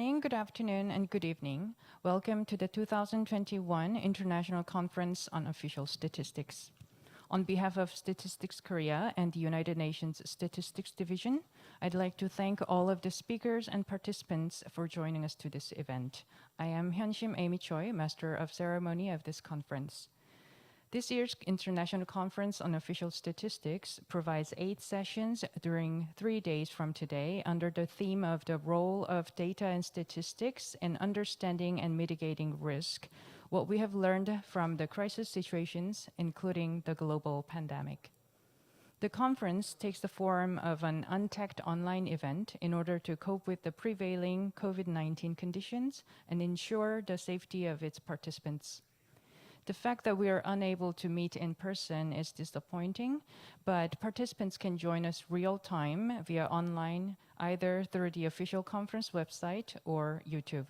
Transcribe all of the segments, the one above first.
morning, good afternoon, and good evening. Welcome to the 2021 International Conference on Official Statistics. On behalf of Statistics Korea and the United Nations Statistics Division, I'd like to thank all of the speakers and participants for joining us to this event. I am Hyunshim Amy Choi, Master of Ceremony of this conference. This year's International Conference on Official Statistics provides 8 sessions during 3 days from today under the theme of the role of data and statistics in understanding and mitigating risk, what we have learned from the crisis situations, including the global pandemic. The conference takes the form of an untagged online event in order to cope with the prevailing COVID-19 conditions and ensure the safety of its participants. The fact that we are unable to meet in person is disappointing, but participants can join us real time via online, either through the official conference website or YouTube.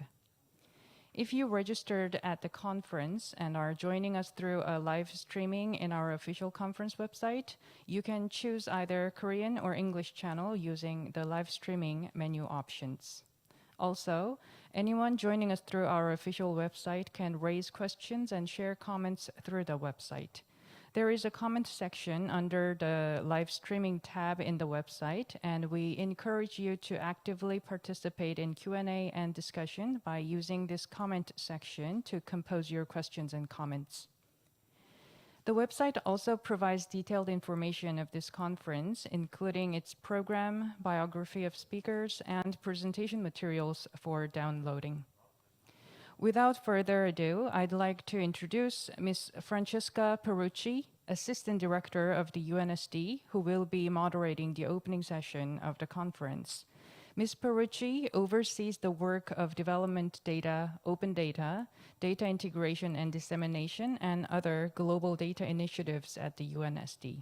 If you registered at the conference and are joining us through a live streaming in our official conference website, you can choose either Korean or English channel using the live streaming menu options. Also, anyone joining us through our official website can raise questions and share comments through the website. There is a comment section under the live streaming tab in the website, and we encourage you to actively participate in Q&A and discussion by using this comment section to compose your questions and comments. The website also provides detailed information of this conference, including its program, biography of speakers, and presentation materials for downloading. Without further ado, I'd like to introduce Ms. Francesca Perucci, Assistant Director of the Unsd, who will be moderating the opening session of the conference. Ms. Perucci oversees the work of development data, open data, data integration and dissemination, and other global data initiatives at the Unsd.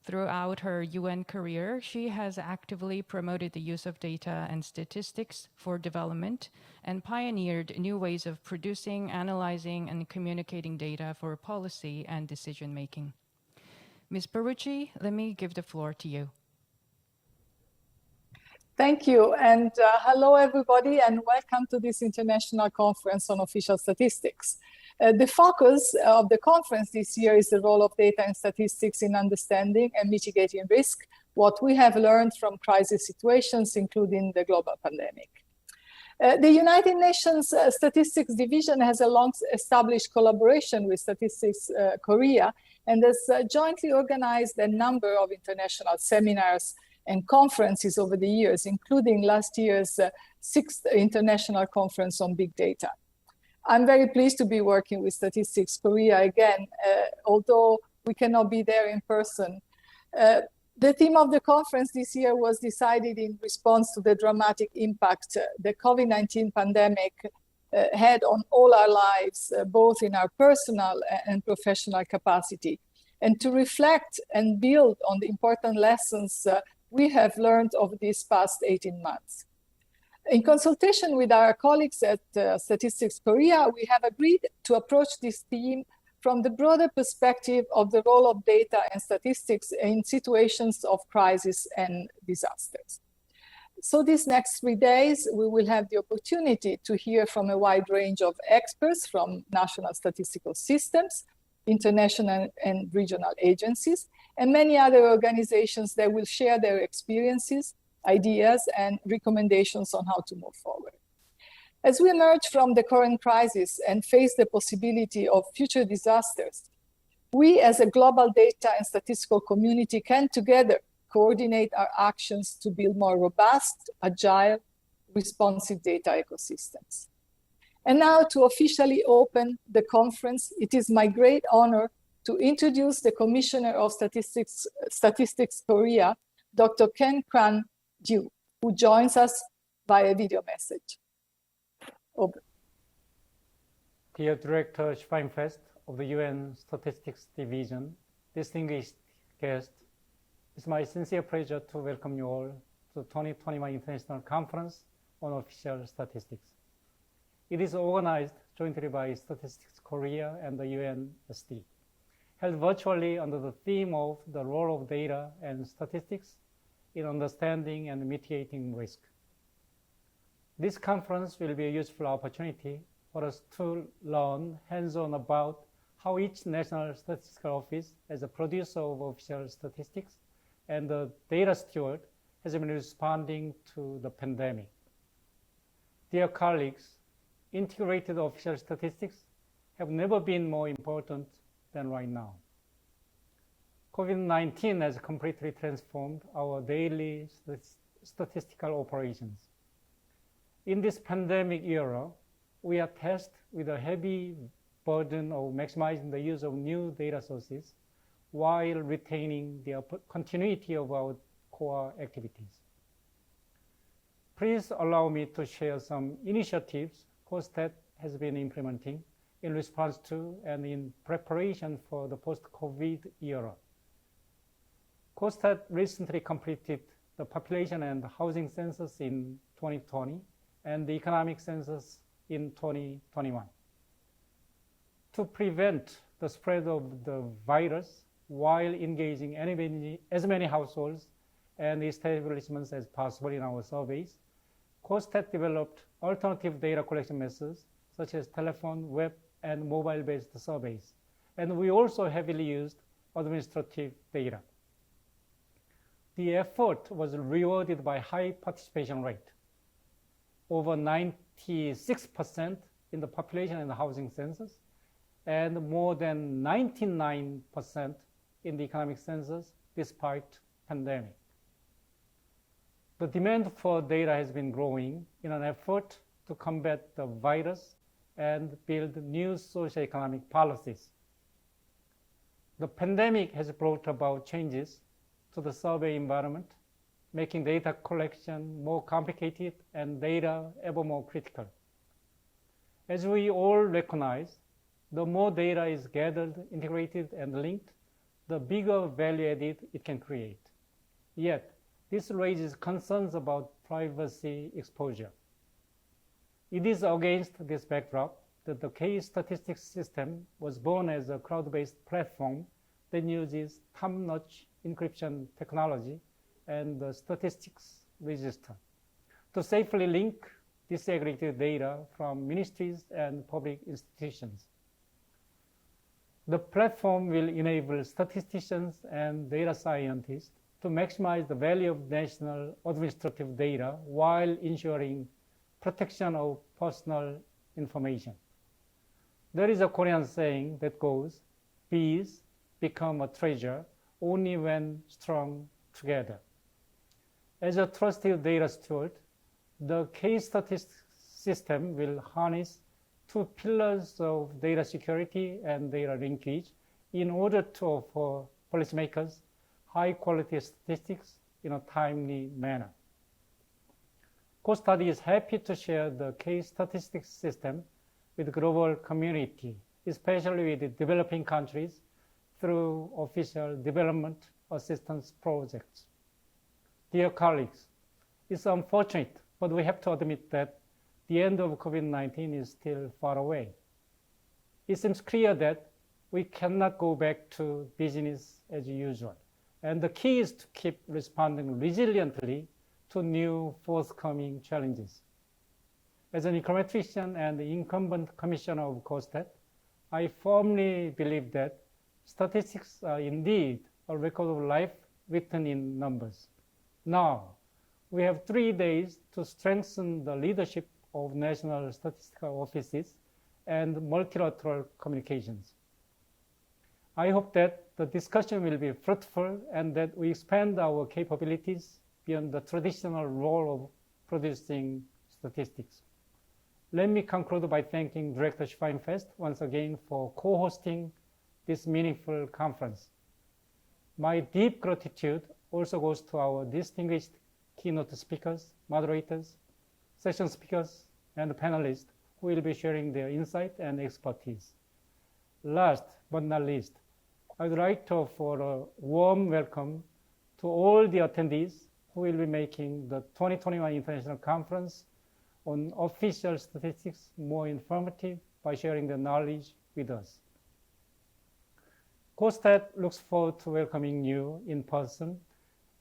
Throughout her UN career, she has actively promoted the use of data and statistics for development and pioneered new ways of producing, analyzing, and communicating data for policy and decision-making. Ms. Perucci, let me give the floor to you. Thank you, and hello everybody, and welcome to this International Conference on Official Statistics. The focus of the conference this year is the role of data and statistics in understanding and mitigating risk, what we have learned from crisis situations, including the global pandemic. The United Nations Statistics Division has a long-established collaboration with Statistics Korea and has jointly organized a number of international seminars and conferences over the years, including last year's 6th International Conference on Big Data. I'm very pleased to be working with Statistics Korea again, although we cannot be there in person. The theme of the conference this year was decided in response to the dramatic impact the COVID-19 pandemic had on all our lives, both in our personal and professional capacity, and to reflect and build on the important lessons we have learned over these past 18 months. In consultation with our colleagues at Statistics Korea, we have agreed to approach this theme from the broader perspective of the role of data and statistics in situations of crisis and disasters. So these next 3 days, we will have the opportunity to hear from a wide range of experts from national statistical systems, international and regional agencies, and many other organizations that will share their experiences, ideas, and recommendations on how to move forward. As we emerge from the current crisis and face the possibility of future disasters, we as a global data and statistical community can together coordinate our actions to build more robust, agile, responsive data ecosystems. And now to officially open the conference, it is my great honor to introduce the Commissioner of Statistics Korea, Dr. Ken Kwan-ju, who joins us via video message. Over. Dear Director Schweinfest of the UN Statistics Division, distinguished guests, it's my sincere pleasure to welcome you all to the 2021 International Conference on Official Statistics. It is organized jointly by Statistics Korea and the Unsd, held virtually under the theme of the role of data and statistics in understanding and mitigating risk. This conference will be a useful opportunity for us to learn hands-on about how each National Statistical Office, as a producer of official statistics and the data steward, has been responding to the pandemic. Dear colleagues, integrated official statistics have never been more important than right now. COVID-19 has completely transformed our daily statistical operations. In this pandemic era, we are tasked with a heavy burden of maximizing the use of new data sources while retaining the continuity of our core activities. Please allow me to share some initiatives COSTAT has been implementing in response to and in preparation for the post-COVID era. COSTAT recently completed the population and housing census in 2020 and the economic census in 2021. To prevent the spread of the virus while engaging as many households and establishments as possible in our surveys, COSTAT developed alternative data collection methods such as telephone, web, and mobile-based surveys. And we also heavily used administrative data. The effort was rewarded by high participation rate, over 96% in the population and housing census, and more than 99% in the economic census despite pandemic. The demand for data has been growing in an effort to combat the virus and build new socioeconomic policies. The pandemic has brought about changes to the survey environment, making data collection more complicated and data ever more critical. As we all recognize, the more data is gathered, integrated, and linked, the bigger value added it can create. Yet, this raises concerns about privacy exposure. It is against this backdrop that the case statistics system was born as a cloud-based platform that uses top-notch encryption technology and the statistics register to safely link disaggregated data from ministries and public institutions. The platform will enable statisticians and data scientists to maximize the value of national administrative data while ensuring protection of personal information. There is a Korean saying that goes, "Bees become a treasure only when strung together." As a trusted data steward, the case statistics system will harness two pillars of data security and data linkage in order to offer policymakers high-quality statistics in a timely manner. COSTAT is happy to share the case statistics system with the global community, especially with the developing countries, through official development assistance projects. Dear colleagues, it's unfortunate, but we have to admit that the end of COVID-19 is still far away. It seems clear that we cannot go back to business as usual. And the key is to keep responding resiliently to new forthcoming challenges. As an econometrician and the incumbent commissioner of COSTAT, I firmly believe that statistics are indeed a record of life written in numbers. Now, we have 3 days to strengthen the leadership of national statistical offices and multilateral communications. I hope that the discussion will be fruitful and that we expand our capabilities beyond the traditional role of producing statistics. Let me conclude by thanking Director Schweinfest once again for co-hosting this meaningful conference. My deep gratitude also goes to our distinguished keynote speakers, moderators, session speakers, and panelists who will be sharing their insight and expertise. Last but not least, I would like to offer a warm welcome to all the attendees who will be making the 2021 International Conference on Official Statistics more informative by sharing their knowledge with us. COSTAT looks forward to welcoming you in person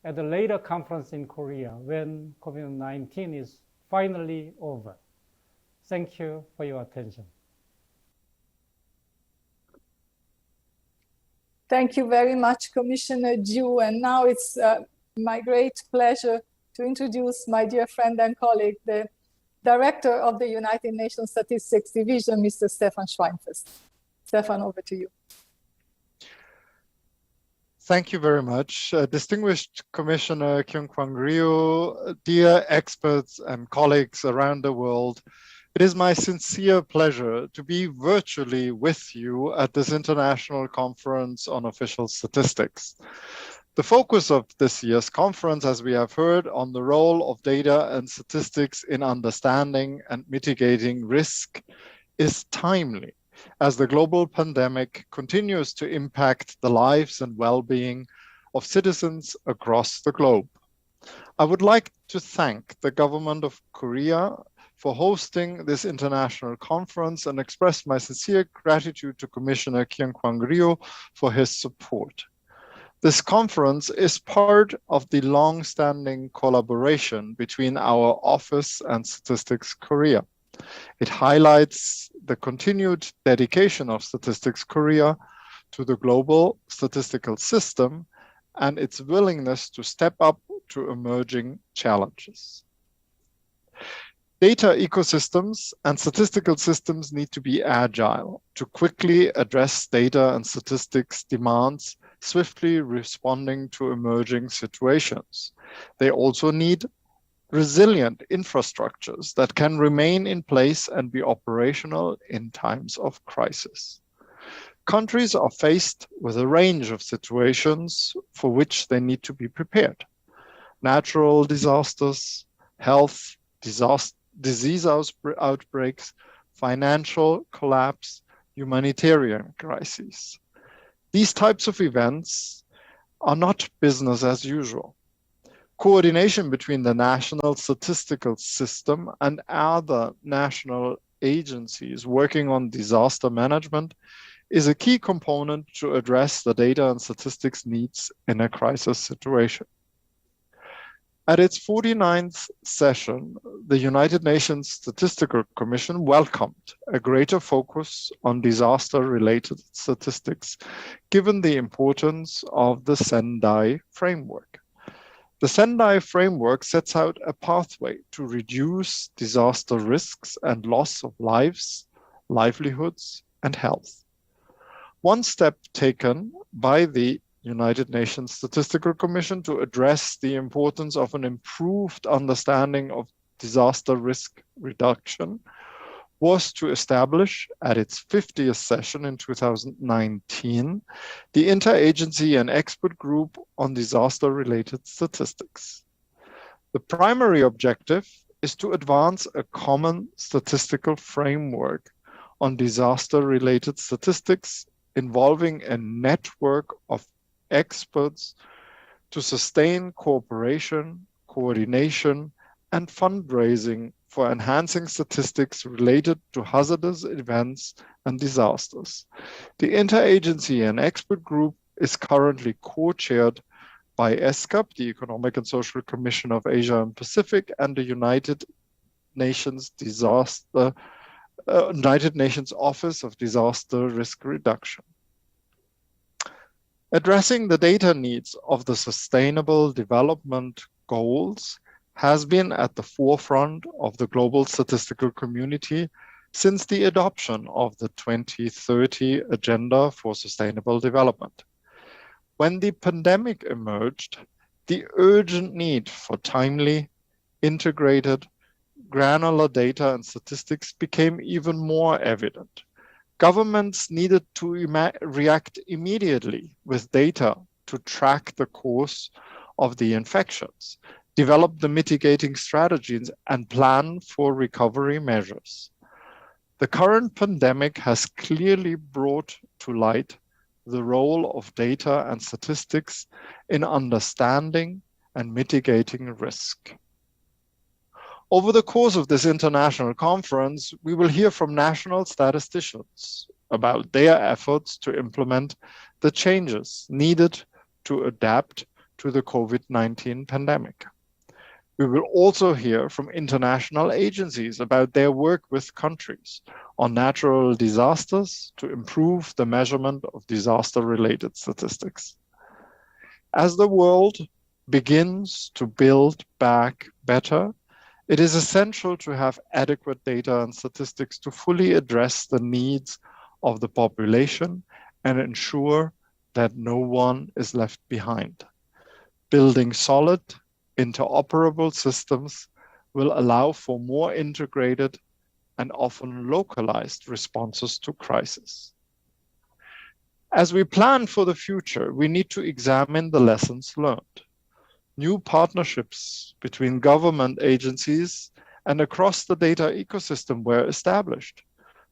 at a later conference in Korea when COVID-19 is finally over. Thank you for your attention. Thank you very much, Commissioner Ju. And now it's my great pleasure to introduce my dear friend and colleague, the Director of the United Nations Statistics Division, Mr. Stefan Schweinfest. Stefan, over to you. Thank you very much. Distinguished Commissioner Kyung-Kwang Ryu, dear experts and colleagues around the world, it is my sincere pleasure to be virtually with you at this International Conference on Official Statistics. The focus of this year's conference, as we have heard, on the role of data and statistics in understanding and mitigating risk is timely, as the global pandemic continues to impact the lives and well-being of citizens across the globe. I would like to thank the government of Korea for hosting this international conference and express my sincere gratitude to Commissioner Kyung-Kwang Ryu for his support. This conference is part of the long-standing collaboration between our office and Statistics Korea. It highlights the continued dedication of Statistics Korea to the global statistical system and its willingness to step up to emerging challenges. Data ecosystems and statistical systems need to be agile to quickly address data and statistics demands, swiftly responding to emerging situations. They also need resilient infrastructures that can remain in place and be operational in times of crisis. Countries are faced with a range of situations for which they need to be prepared. Natural disasters, health, disease outbreaks, financial collapse, humanitarian crises. These types of events are not business as usual. Coordination between the national statistical system and other national agencies working on disaster management is a key component to address the data and statistics needs in a crisis situation. At its 49th session, the United Nations Statistical Commission welcomed a greater focus on disaster-related statistics, given the importance of the Sendai framework. The Sendai framework sets out a pathway to reduce disaster risks and loss of lives, livelihoods, and health. One step taken by the United Nations Statistical Commission to address the importance of an improved understanding of disaster risk reduction was to establish at its 50th session in 2019, the Interagency and Expert Group on Disaster-Related Statistics. The primary objective is to advance a common statistical framework on disaster-related statistics involving a network of experts to sustain cooperation, coordination, and fundraising for enhancing statistics related to hazardous events and disasters. The Interagency and Expert Group is currently co-chaired by ESCAP, the Economic and Social Commission of Asia and Pacific, and the United Nations Office of Disaster Risk Reduction. Addressing the data needs of the Sustainable Development Goals has been at the forefront of the global statistical community since the adoption of the 2030 Agenda for Sustainable Development. When the pandemic emerged, the urgent need for timely, integrated, granular data and statistics became even more evident. Governments needed to react immediately with data to track the course of the infections, develop the mitigating strategies, and plan for recovery measures. The current pandemic has clearly brought to light the role of data and statistics in understanding and mitigating risk. Over the course of this international conference, we will hear from national statisticians about their efforts to implement the changes needed to adapt to the COVID-19 pandemic. We will also hear from international agencies about their work with countries on natural disasters to improve the measurement of disaster-related statistics. As the world begins to build back better, it is essential to have adequate data and statistics to fully address the needs of the population and ensure that no one is left behind. Building solid, interoperable systems will allow for more integrated and often localized responses to crisis. As we plan for the future, we need to examine the lessons learned. New partnerships between government agencies and across the data ecosystem were established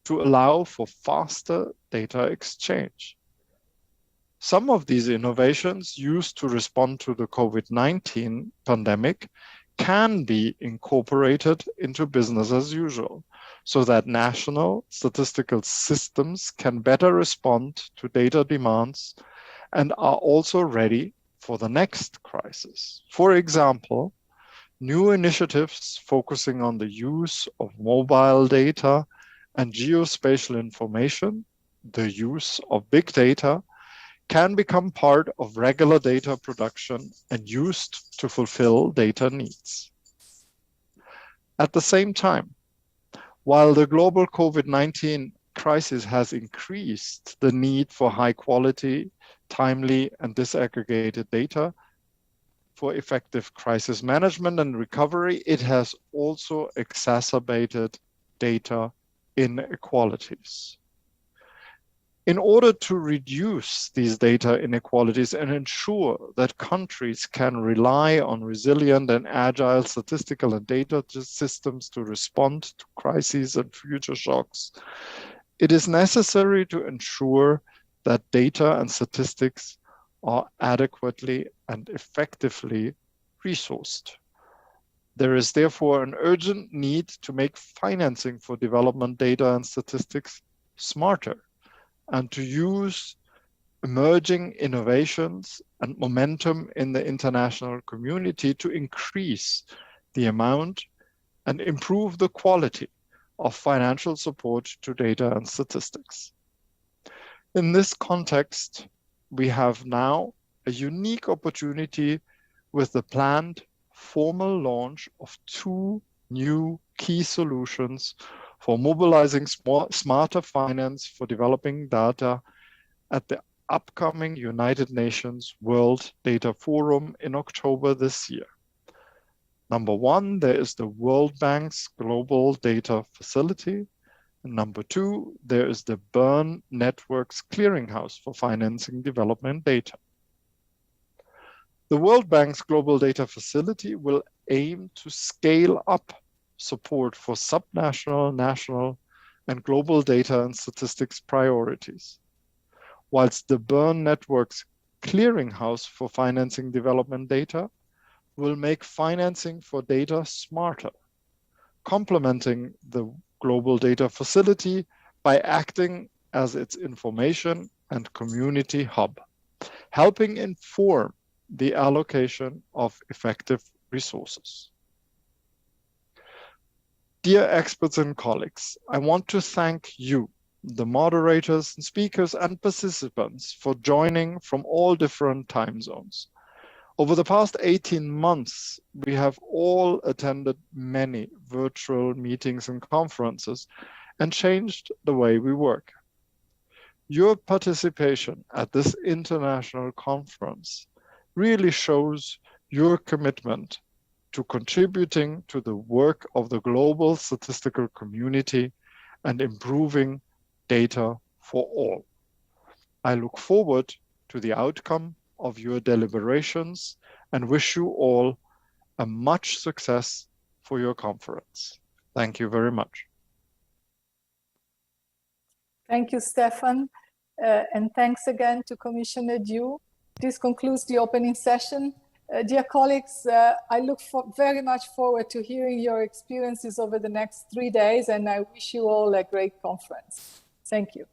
to allow for faster data exchange. Some of these innovations used to respond to the COVID-19 pandemic can be incorporated into business as usual, so that national statistical systems can better respond to data demands and are also ready for the next crisis. For example, new initiatives focusing on the use of mobile data and geospatial information, the use of big data, can become part of regular data production and used to fulfill data needs. At the same time, while the global COVID-19 crisis has increased the need for high quality, timely, and disaggregated data for effective crisis management and recovery, it has also exacerbated data inequalities. In order to reduce these data inequalities and ensure that countries can rely on resilient and agile statistical and data systems to respond to crises and future shocks, it is necessary to ensure that data and statistics are adequately and effectively resourced. There is therefore an urgent need to make financing for development data and statistics smarter, and to use emerging innovations and momentum in the international community to increase the amount and improve the quality of financial support to data and statistics. In this context, we have now a unique opportunity with the planned formal launch of 2 new key solutions for mobilizing smarter finance for developing data at the upcoming United Nations World Data Forum in October this year. Number 1, there is the World Bank's Global Data Facility. And number 2, there is the Bern Network's Clearinghouse for financing development data. The World Bank's Global Data Facility will aim to scale up support for subnational, national, and global data and statistics priorities, whilst the Bern Network's Clearinghouse for financing development data will make financing for data smarter, complementing the Global Data Facility by acting as its information and community hub, helping inform the allocation of effective resources. Dear experts and colleagues, I want to thank you, the moderators and speakers and participants, for joining from all different time zones. Over the past 18 months, we have all attended many virtual meetings and conferences and changed the way we work. Your participation at this international conference really shows your commitment to contributing to the work of the global statistical community and improving data for all. I look forward to the outcome of your deliberations and wish you all a much success for your conference. Thank you very much. Thank you, Stefan. And thanks again to Commissioner Dew. This concludes the opening session. Dear colleagues, I look very much forward to hearing your experiences over the next 3 days, and I wish you all a great conference. Thank you.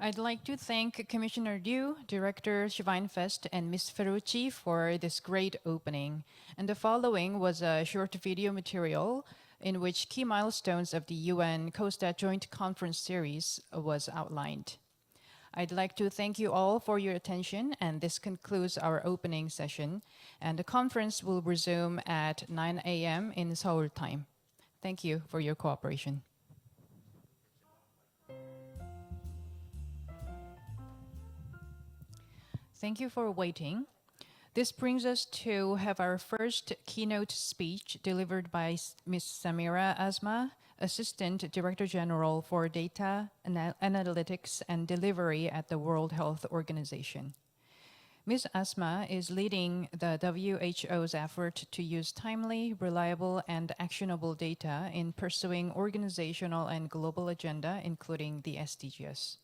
I'd like to thank Commissioner Liu, Director Schweinfest, and Ms. Perucci for this great opening. And the following was a short video material in which key milestones of the UN COSTA Joint Conference Series was outlined. I'd like to thank you all for your attention, and this concludes our opening session. And the conference will resume at 9 a.m. in Seoul time. Thank you for your cooperation. Thank you for waiting. This brings us to have our first keynote speech delivered by Ms. Samira Asma, Assistant Director General for Data Analytics and Delivery at the World Health Organization. Ms. Asma is leading the WHO's effort to use timely, reliable, and actionable data in pursuing organizational and global agenda, including the SDGs.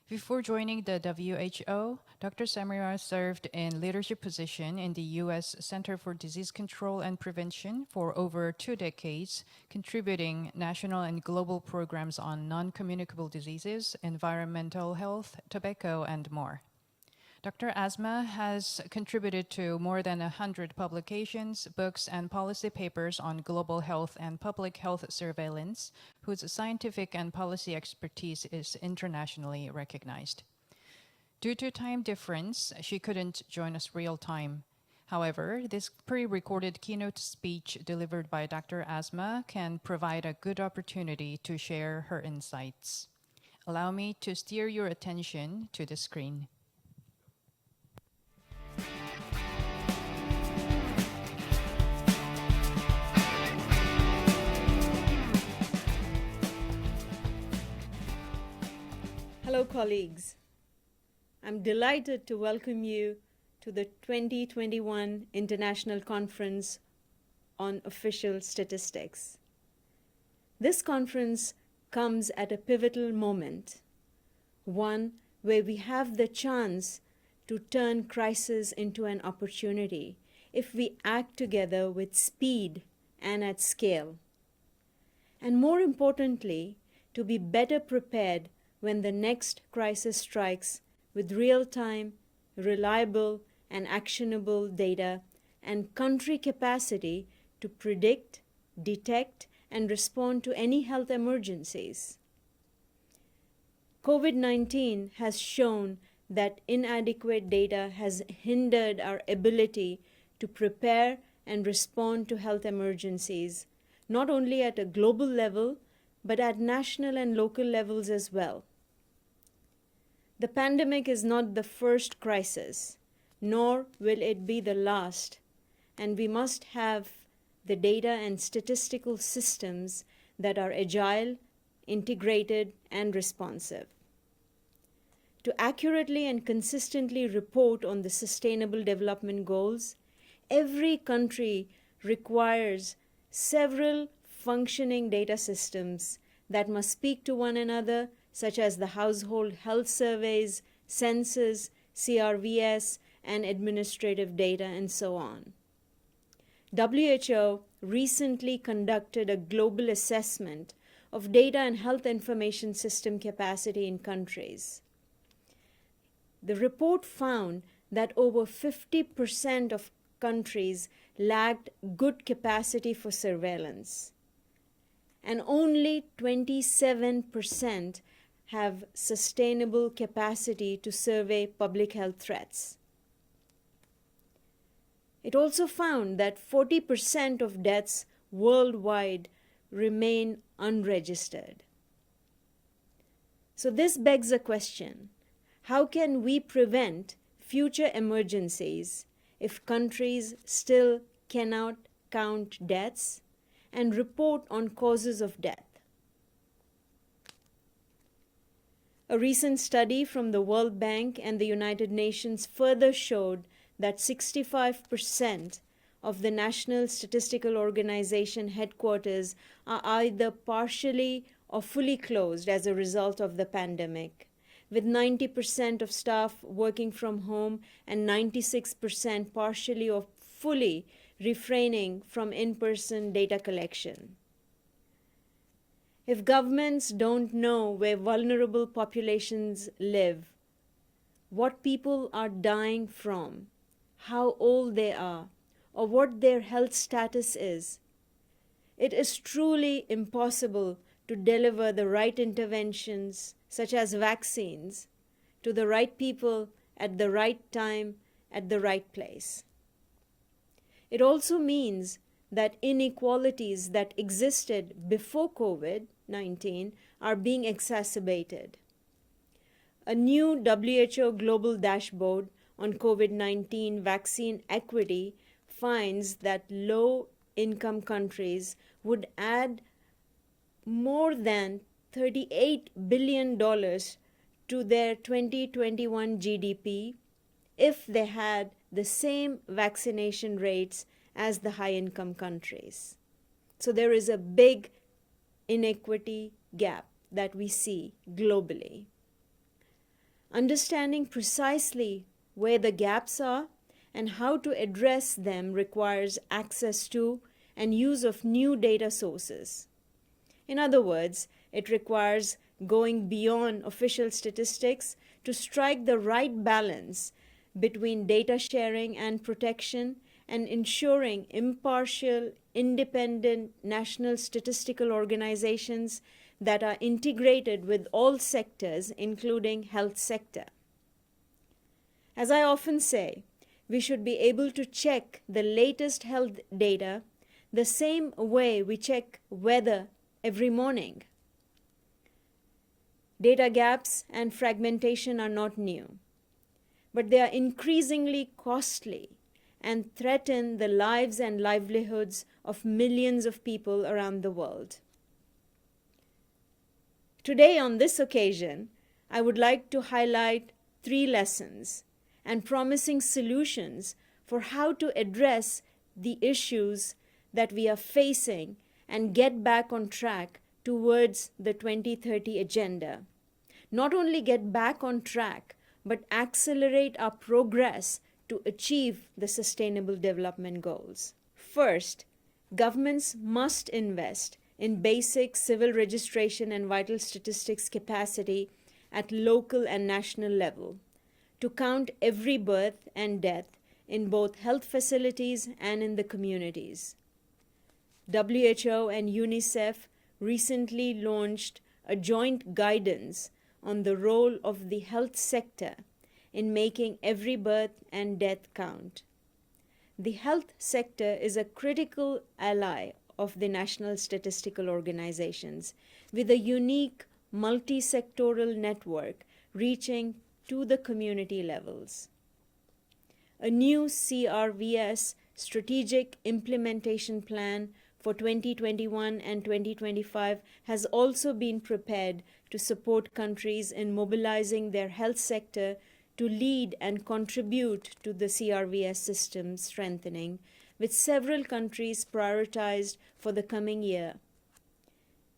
Before joining the WHO, Dr. Samira served in leadership position in the U.S. Center for Disease Control and Prevention for over 2 decades, contributing national and global programs on non-communicable diseases, environmental health, tobacco, and more. Dr. Asma has contributed to more than 100 publications, books, and policy papers on global health and public health surveillance, whose scientific and policy expertise is internationally recognized. Due to time difference, she couldn't join us real time. However, this pre-recorded keynote speech delivered by Dr. Asma can provide a good opportunity to share her insights. Allow me to steer your attention to the screen. Hello, colleagues. I'm delighted to welcome you to the 2021 International Conference on Official Statistics. This conference comes at a pivotal moment, one where we have the chance to turn crisis into an opportunity if we act together with speed and at scale. And more importantly, to be better prepared when the next crisis strikes with real-time, reliable, and actionable data and country capacity to predict, detect, and respond to any health emergencies. COVID-19 has shown that inadequate data has hindered our ability to prepare and respond to health emergencies, not only at a global level, but at national and local levels as well. The pandemic is not the first crisis, nor will it be the last, and we must have the data and statistical systems that are agile, integrated, and responsive. To accurately and consistently report on the Sustainable Development Goals, every country requires several functioning data systems that must speak to one another, such as the household health surveys, census, CRVS, and administrative data, and so on. WHO recently conducted a global assessment of data and health information system capacity in countries. The report found that over 50% of countries lacked good capacity for surveillance, and only 27% have sustainable capacity to survey public health threats. It also found that 40% of deaths worldwide remain unregistered. So this begs a question: how can we prevent future emergencies if countries still cannot count deaths and report on causes of death? A recent study from the World Bank and the United Nations further showed that 65% of the National Statistical Organization headquarters are either partially or fully closed as a result of the pandemic, with 90% of staff working from home and 96% partially or fully refraining from in-person data collection. If governments don't know where vulnerable populations live, what people are dying from, how old they are, or what their health status is, it is truly impossible to deliver the right interventions, such as vaccines, to the right people at the right time, at the right place. It also means that inequalities that existed before COVID-19 are being exacerbated. A new WHO global dashboard on COVID-19 vaccine equity finds that low-income countries would add more than $38 billion to their 2021 GDP if they had the same vaccination rates as the high-income countries. So there is a big inequity gap that we see globally. Understanding precisely where the gaps are and how to address them requires access to and use of new data sources. In other words, it requires going beyond official statistics to strike the right balance between data sharing and protection and ensuring impartial, independent national statistical organizations that are integrated with all sectors, including health sector. As I often say, we should be able to check the latest health data the same way we check weather every morning. Data gaps and fragmentation are not new, but they are increasingly costly and threaten the lives and livelihoods of millions of people around the world. Today, on this occasion, I would like to highlight 3 lessons and promising solutions for how to address the issues that we are facing and get back on track towards the 2030 agenda. Not only get back on track, but accelerate our progress to achieve the Sustainable Development Goals. First, governments must invest in basic civil registration and vital statistics capacity at local and national level to count every birth and death in both health facilities and in the communities. WHO and UNICEF recently launched a joint guidance on the role of the health sector in making every birth and death count. The health sector is a critical ally of the national statistical organizations with a unique multi-sectoral network reaching to the community levels. A new CRVS strategic implementation plan for 2021 and 2025 has also been prepared to support countries in mobilizing their health sector to lead and contribute to the CRVS system strengthening, with several countries prioritized for the coming year.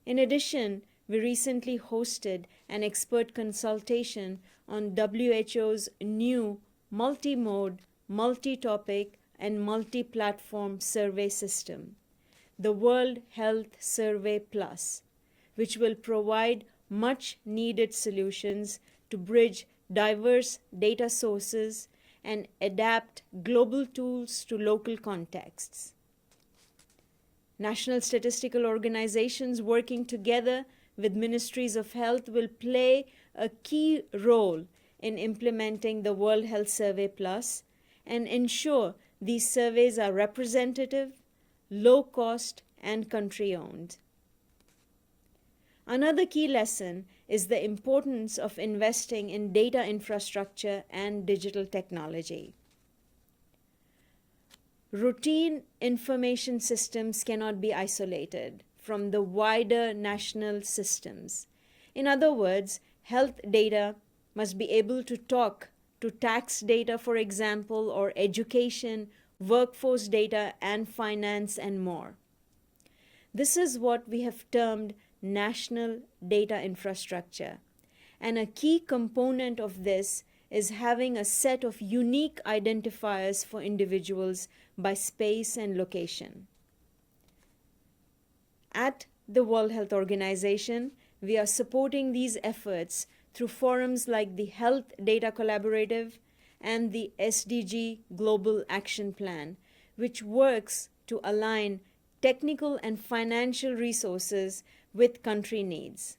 In addition, we recently hosted an expert consultation on WHO's new multi-mode, multi-topic, and multi-platform survey system, the World Health Survey Plus, which will provide much-needed solutions to bridge diverse data sources and adapt global tools to local contexts. National statistical organizations working together with ministries of health will play a key role in implementing the World Health Survey Plus and ensure these surveys are representative, low cost, and country-owned. Another key lesson is the importance of investing in data infrastructure and digital technology. Routine information systems cannot be isolated from the wider national systems. In other words, health data must be able to talk to tax data, for example, or education, workforce data, and finance, and more. This is what we have termed national data infrastructure. And a key component of this is having a set of unique identifiers for individuals by space and location. At the World Health Organization, we are supporting these efforts through forums like the Health Data Collaborative and the SDG Global Action Plan, which works to align technical and financial resources with country needs.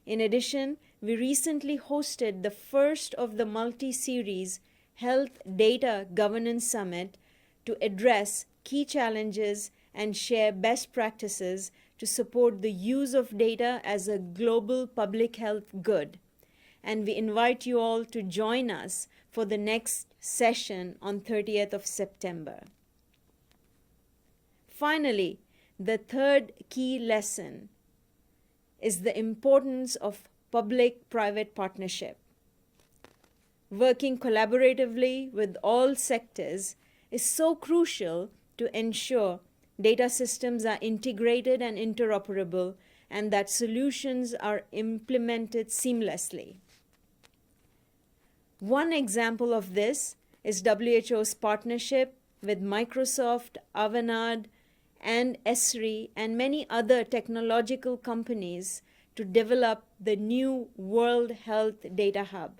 In addition, we recently hosted the first of the multi-series Health Data Governance Summit to address key challenges and share best practices to support the use of data as a global public health good. And we invite you all to join us for the next session on 30th of September. Finally, the third key lesson is the importance of public-private partnership. Working collaboratively with all sectors is so crucial to ensure data systems are integrated and interoperable and that solutions are implemented seamlessly. One example of this is WHO's partnership with Microsoft, Avanade, and Esri and many other technological companies to develop the new World Health Data Hub,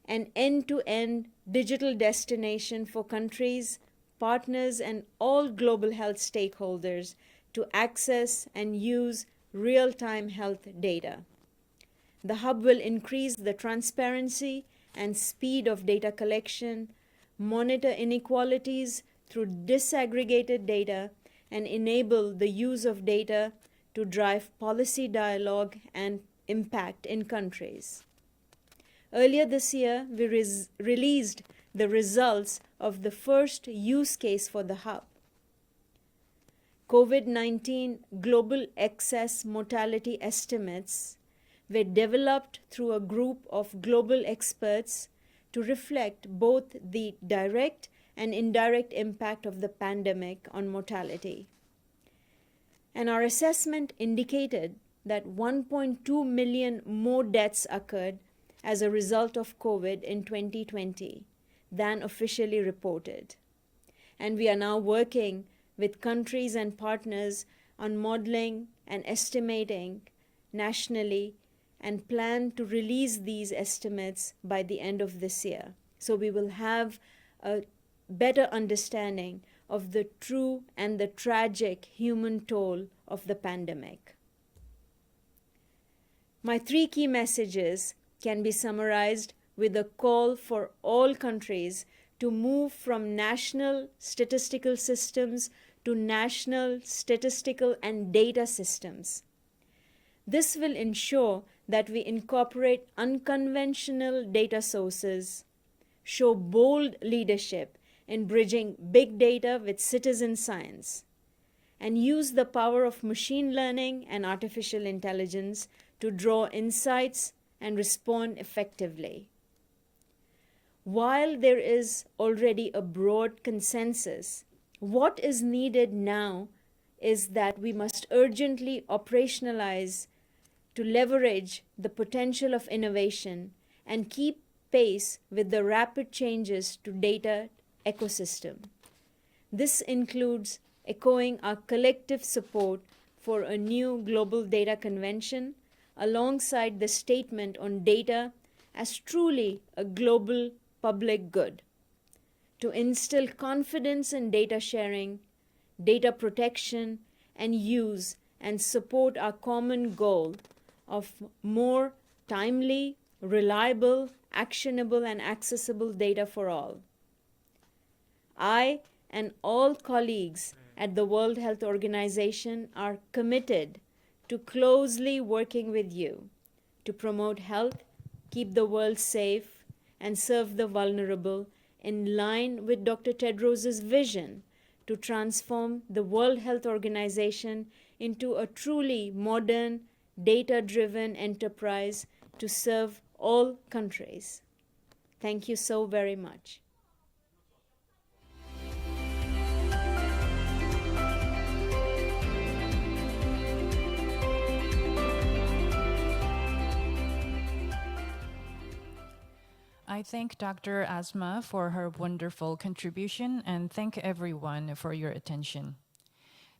an end-to-end digital destination for countries, partners, and all global health stakeholders to access and use real-time health data. The hub will increase the transparency and speed of data collection, monitor inequalities through disaggregated data, and enable the use of data to drive policy dialogue and impact in countries. Earlier this year, we released the results of the first use case for the hub. COVID-19 global excess mortality estimates were developed through a group of global experts to reflect both the direct and indirect impact of the pandemic on mortality. And our assessment indicated that 1.2 million more deaths occurred as a result of COVID in 2020 than officially reported. And we are now working with countries and partners on modeling and estimating nationally and plan to release these estimates by the end of this year. So we will have a better understanding of the true and the tragic human toll of the pandemic. My three key messages can be summarized with a call for all countries to move from national statistical systems to national statistical and data systems. This will ensure that we incorporate unconventional data sources, show bold leadership in bridging big data with citizen science, and use the power of machine learning and artificial intelligence to draw insights and respond effectively. While there is already a broad consensus, what is needed now is that we must urgently operationalize to leverage the potential of innovation and keep pace with the rapid changes to data ecosystem. This includes echoing our collective support for a new global data convention alongside the statement on data as truly a global public good, to instill confidence in data sharing, data protection, and use, and support our common goal of more timely, reliable, actionable, and accessible data for all. I and all colleagues at the World Health Organization are committed to closely working with you to promote health, keep the world safe, and serve the vulnerable in line with Dr. Tedros's vision to transform the World Health Organization into a truly modern, data-driven enterprise to serve all countries. Thank you so very much. I thank Dr. Asma for her wonderful contribution and thank everyone for your attention.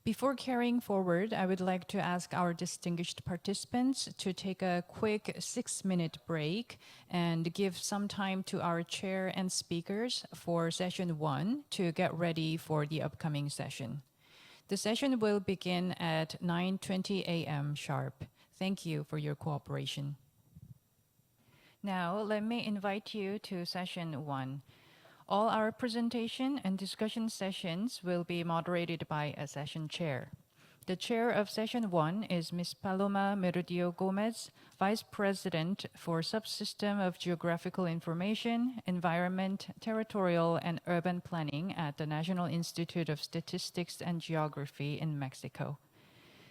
Before carrying forward, I would like to ask our distinguished participants to take a quick 6-minute break and give some time to our chair and speakers for session 1 to get ready for the upcoming session. The session will begin at 9:20 a.m. sharp. Thank you for your cooperation. Now, let me invite you to session 1. All our presentation and discussion sessions will be moderated by a session chair. The chair of session 1 is Ms. Paloma Merudio Gomez, Vice President for Subsystem of Geographical Information, Environment, Territorial and Urban Planning at the National Institute of Statistics and Geography in Mexico.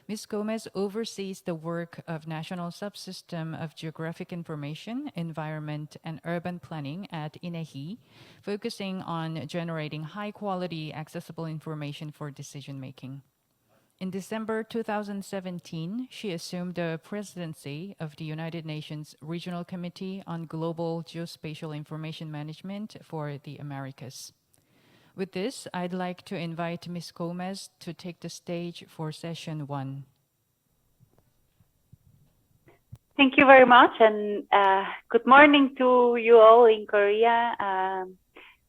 Ms. Gomez oversees the work of National Subsystem of Geographic Information, Environment, and Urban Planning at INEGI, focusing on generating high-quality, accessible information for decision-making. In December 2017, she assumed the presidency of the United Nations Regional Committee on Global Geospatial Information Management for the Americas. With this, I'd like to invite Ms. Gomez to take the stage for session 1. Thank you very much, and good morning to you all in Korea.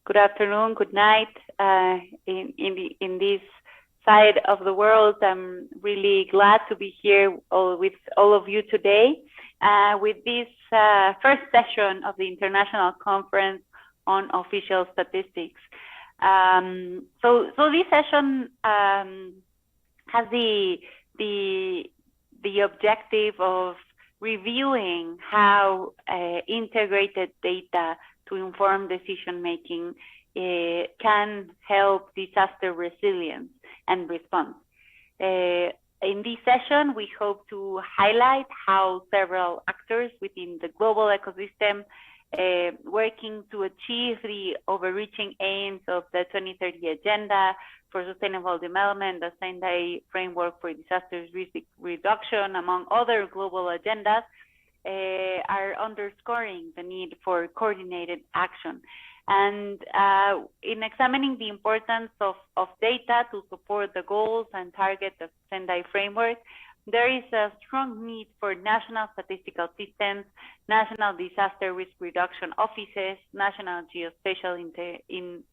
Good afternoon, good night in this side of the world. I'm really glad to be here with all of you today with this first session of the International Conference on Official Statistics. So this session has the objective of reviewing how integrated data to inform decision making can help disaster resilience and response. In this session, we hope to highlight how several actors within the global ecosystem working to achieve the overreaching aims of the 2030 Agenda for Sustainable Development, the Sendai Framework for Disaster Risk Reduction, among other global agendas, are underscoring the need for coordinated action. And in examining the importance of data to support the goals and targets of Sendai Framework, there is a strong need for national statistical systems, national disaster risk reduction offices, national geospatial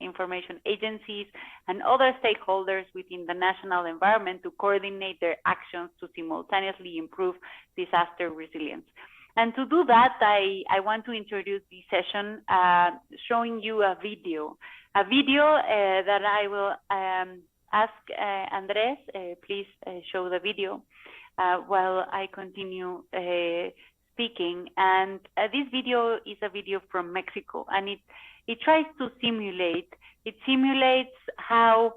information agencies, and other stakeholders within the national environment to coordinate their actions to simultaneously improve disaster resilience. And to do that, I want to introduce this session showing you a video that I will ask Andres, please show the video while I continue speaking. And this video is a video from Mexico, and it tries to simulates how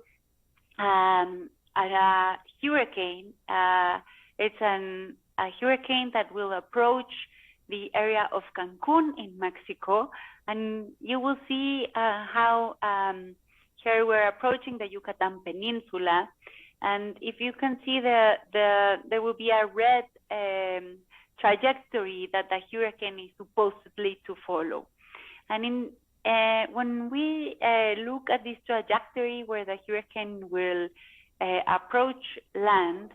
a hurricane, it's a hurricane that will approach the area of Cancun in Mexico, and you will see how here we're approaching the Yucatan Peninsula, and if you can see there will be a red trajectory that the hurricane is supposedly to follow. And when we look at this trajectory where the hurricane will approach land,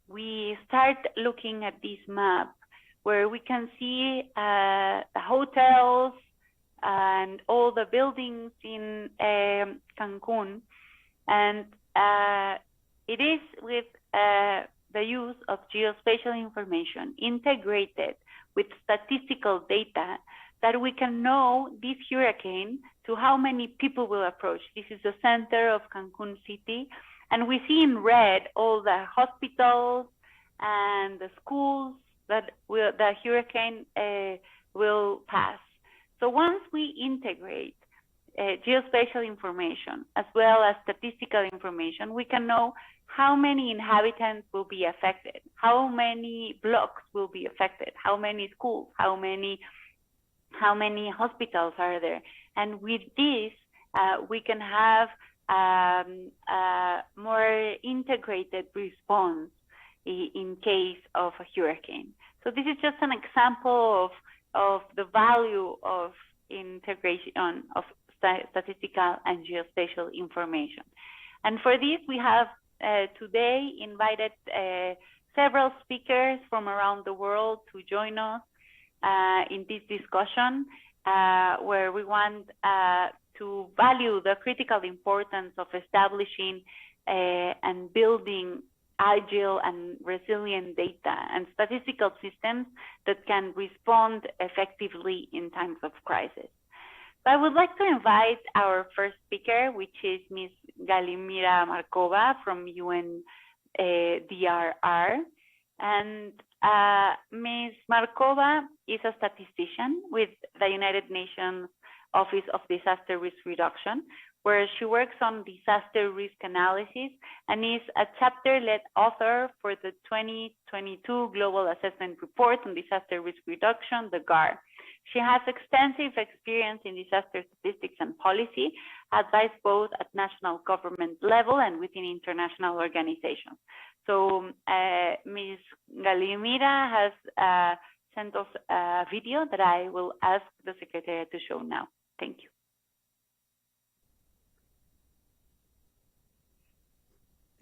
we start looking at this map where we can see the hotels and all the buildings in Cancun, and it is with the use of geospatial information integrated with statistical data that we can know this hurricane to how many people will approach. This is the center of Cancun City, and we see in red all the hospitals and the schools that the hurricane will pass. So once we integrate geospatial information as well as statistical information, we can know how many inhabitants will be affected, how many blocks will be affected, how many schools, how many hospitals are there. And with this, we can have a more integrated response in case of a hurricane. So this is just an example of the value of integration of statistical and geospatial information. And for this, we have today invited several speakers from around the world to join us in this discussion, where we want to value the critical importance of establishing and building agile and resilient data and statistical systems that can respond effectively in times of crisis. So I would like to invite our first speaker, which is Ms. Galimira Markova from UNDRR. And Ms. Markova is a statistician with the United Nations Office of Disaster Risk Reduction, where she works on disaster risk analysis and is a chapter-led author for the 2022 Global Assessment Report on Disaster Risk Reduction, the GAR. She has extensive experience in disaster statistics and policy, advised both at national government level and within international organizations. So Ms. Galimira has sent us a video that I will ask the Secretariat to show now. Thank you.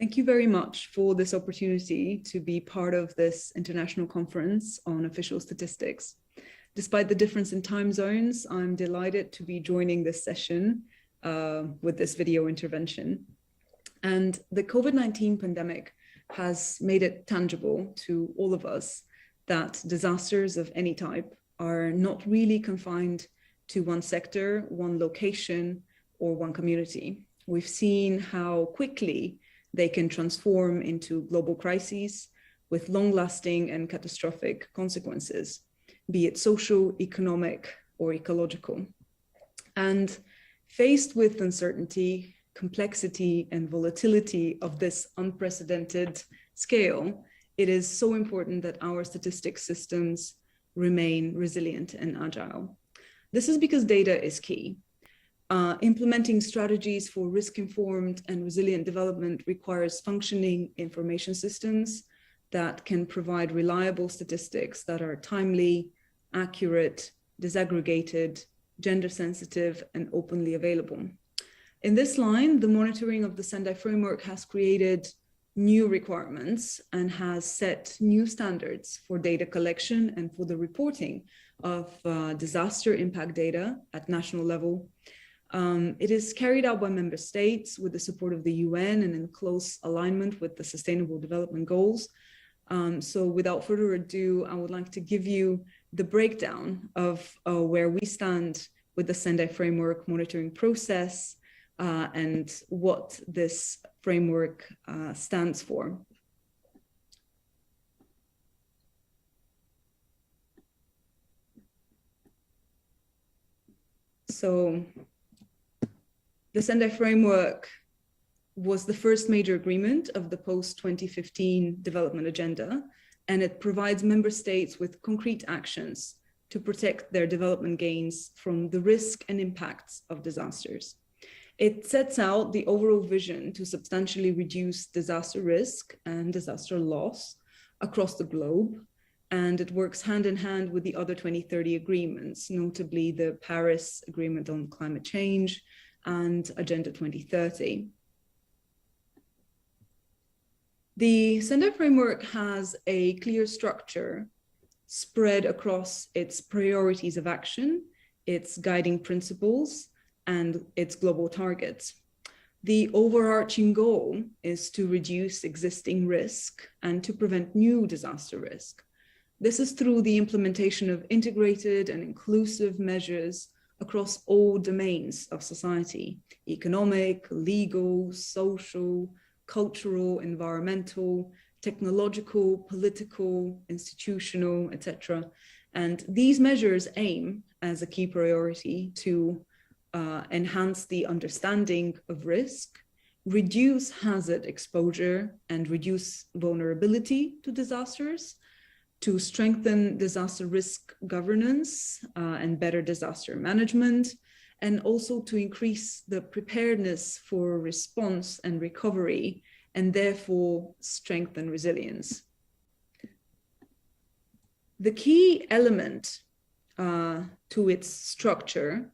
Thank you very much for this opportunity to be part of this international conference on official statistics. Despite the difference in time zones, I'm delighted to be joining this session with this video intervention. And the COVID-19 pandemic has made it tangible to all of us that disasters of any type are not really confined to one sector, one location, or one community. We've seen how quickly they can transform into global crises with long-lasting and catastrophic consequences, be it social, economic, or ecological. And faced with uncertainty, complexity, and volatility of this unprecedented scale, it is so important that our statistics systems remain resilient and agile. This is because data is key. Implementing strategies for risk-informed and resilient development requires functioning information systems that can provide reliable statistics that are timely, accurate, disaggregated, gender-sensitive, and openly available. In this line, the monitoring of the Sendai framework has created new requirements and has set new standards for data collection and for the reporting of disaster impact data at national level. It is carried out by member states with the support of the UN and in close alignment with the Sustainable Development Goals. So without further ado, I would like to give you the breakdown of where we stand with the Sendai framework monitoring process and what this framework stands for. So the Sendai framework was the first major agreement of the post-2015 development agenda, and it provides member states with concrete actions to protect their development gains from the risk and impacts of disasters. It sets out the overall vision to substantially reduce disaster risk and disaster loss across the globe, and it works hand in hand with the other 2030 agreements, notably the Paris Agreement on Climate Change and Agenda 2030. The Sendai framework has a clear structure spread across its priorities of action, its guiding principles, and its global targets. The overarching goal is to reduce existing risk and to prevent new disaster risk. This is through the implementation of integrated and inclusive measures across all domains of society: economic, legal, social, cultural, environmental, technological, political, institutional, etc. And these measures aim as a key priority to enhance the understanding of risk, reduce hazard exposure, and reduce vulnerability to disasters, to strengthen disaster risk governance and better disaster management, and also to increase the preparedness for response and recovery, and therefore strengthen resilience. The key element to its structure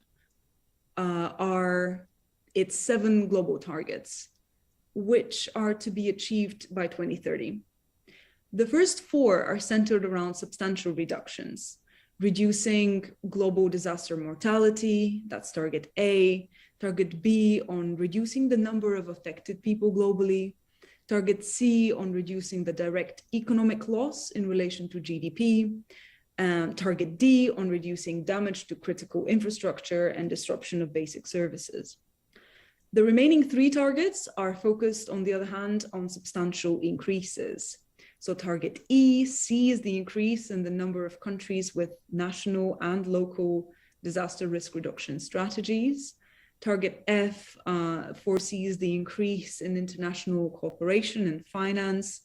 are its 7 global targets. which are to be achieved by 2030. The first 4 are centered around substantial reductions, reducing global disaster mortality, that's target A, target B on reducing the number of affected people globally, target C on reducing the direct economic loss in relation to GDP, target D on reducing damage to critical infrastructure and disruption of basic services. The remaining 3 targets are focused, on the other hand, on substantial increases. So target E sees the increase in the number of countries with national and local disaster risk reduction strategies. Target F foresees the increase in international cooperation and finance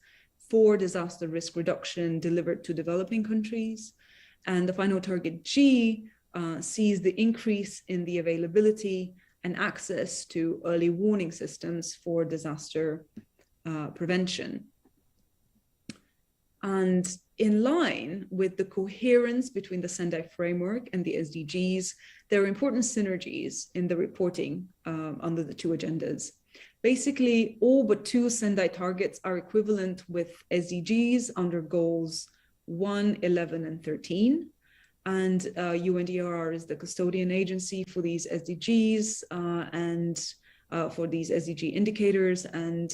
for disaster risk reduction delivered to developing countries. And the final target G sees the increase in the availability and access to early warning systems for disaster prevention. And in line with the coherence between the Sendai framework and the SDGs, there are important synergies in the reporting under the 2 agendas. Basically, all but 2 Sendai targets are equivalent with SDGs under goals 1, 11, and 13. And UNDRR is the custodian agency for these SDGs and for these SDG indicators, and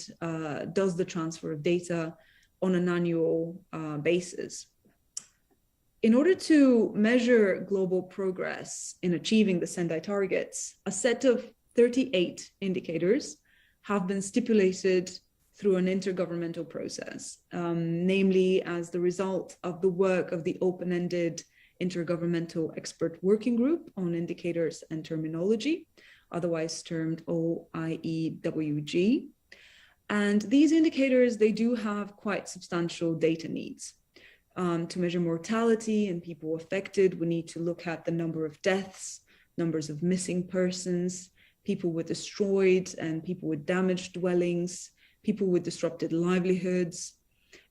does the transfer of data on an annual basis. In order to measure global progress in achieving the Sendai targets, a set of 38 indicators have been stipulated through an intergovernmental process, namely as the result of the work of the open-ended Intergovernmental Expert Working Group on Indicators and Terminology, otherwise termed OIEWG. And these indicators, they do have quite substantial data needs. To measure mortality and people affected, we need to look at the number of deaths, numbers of missing persons, people with destroyed and people with damaged dwellings, people with disrupted livelihoods.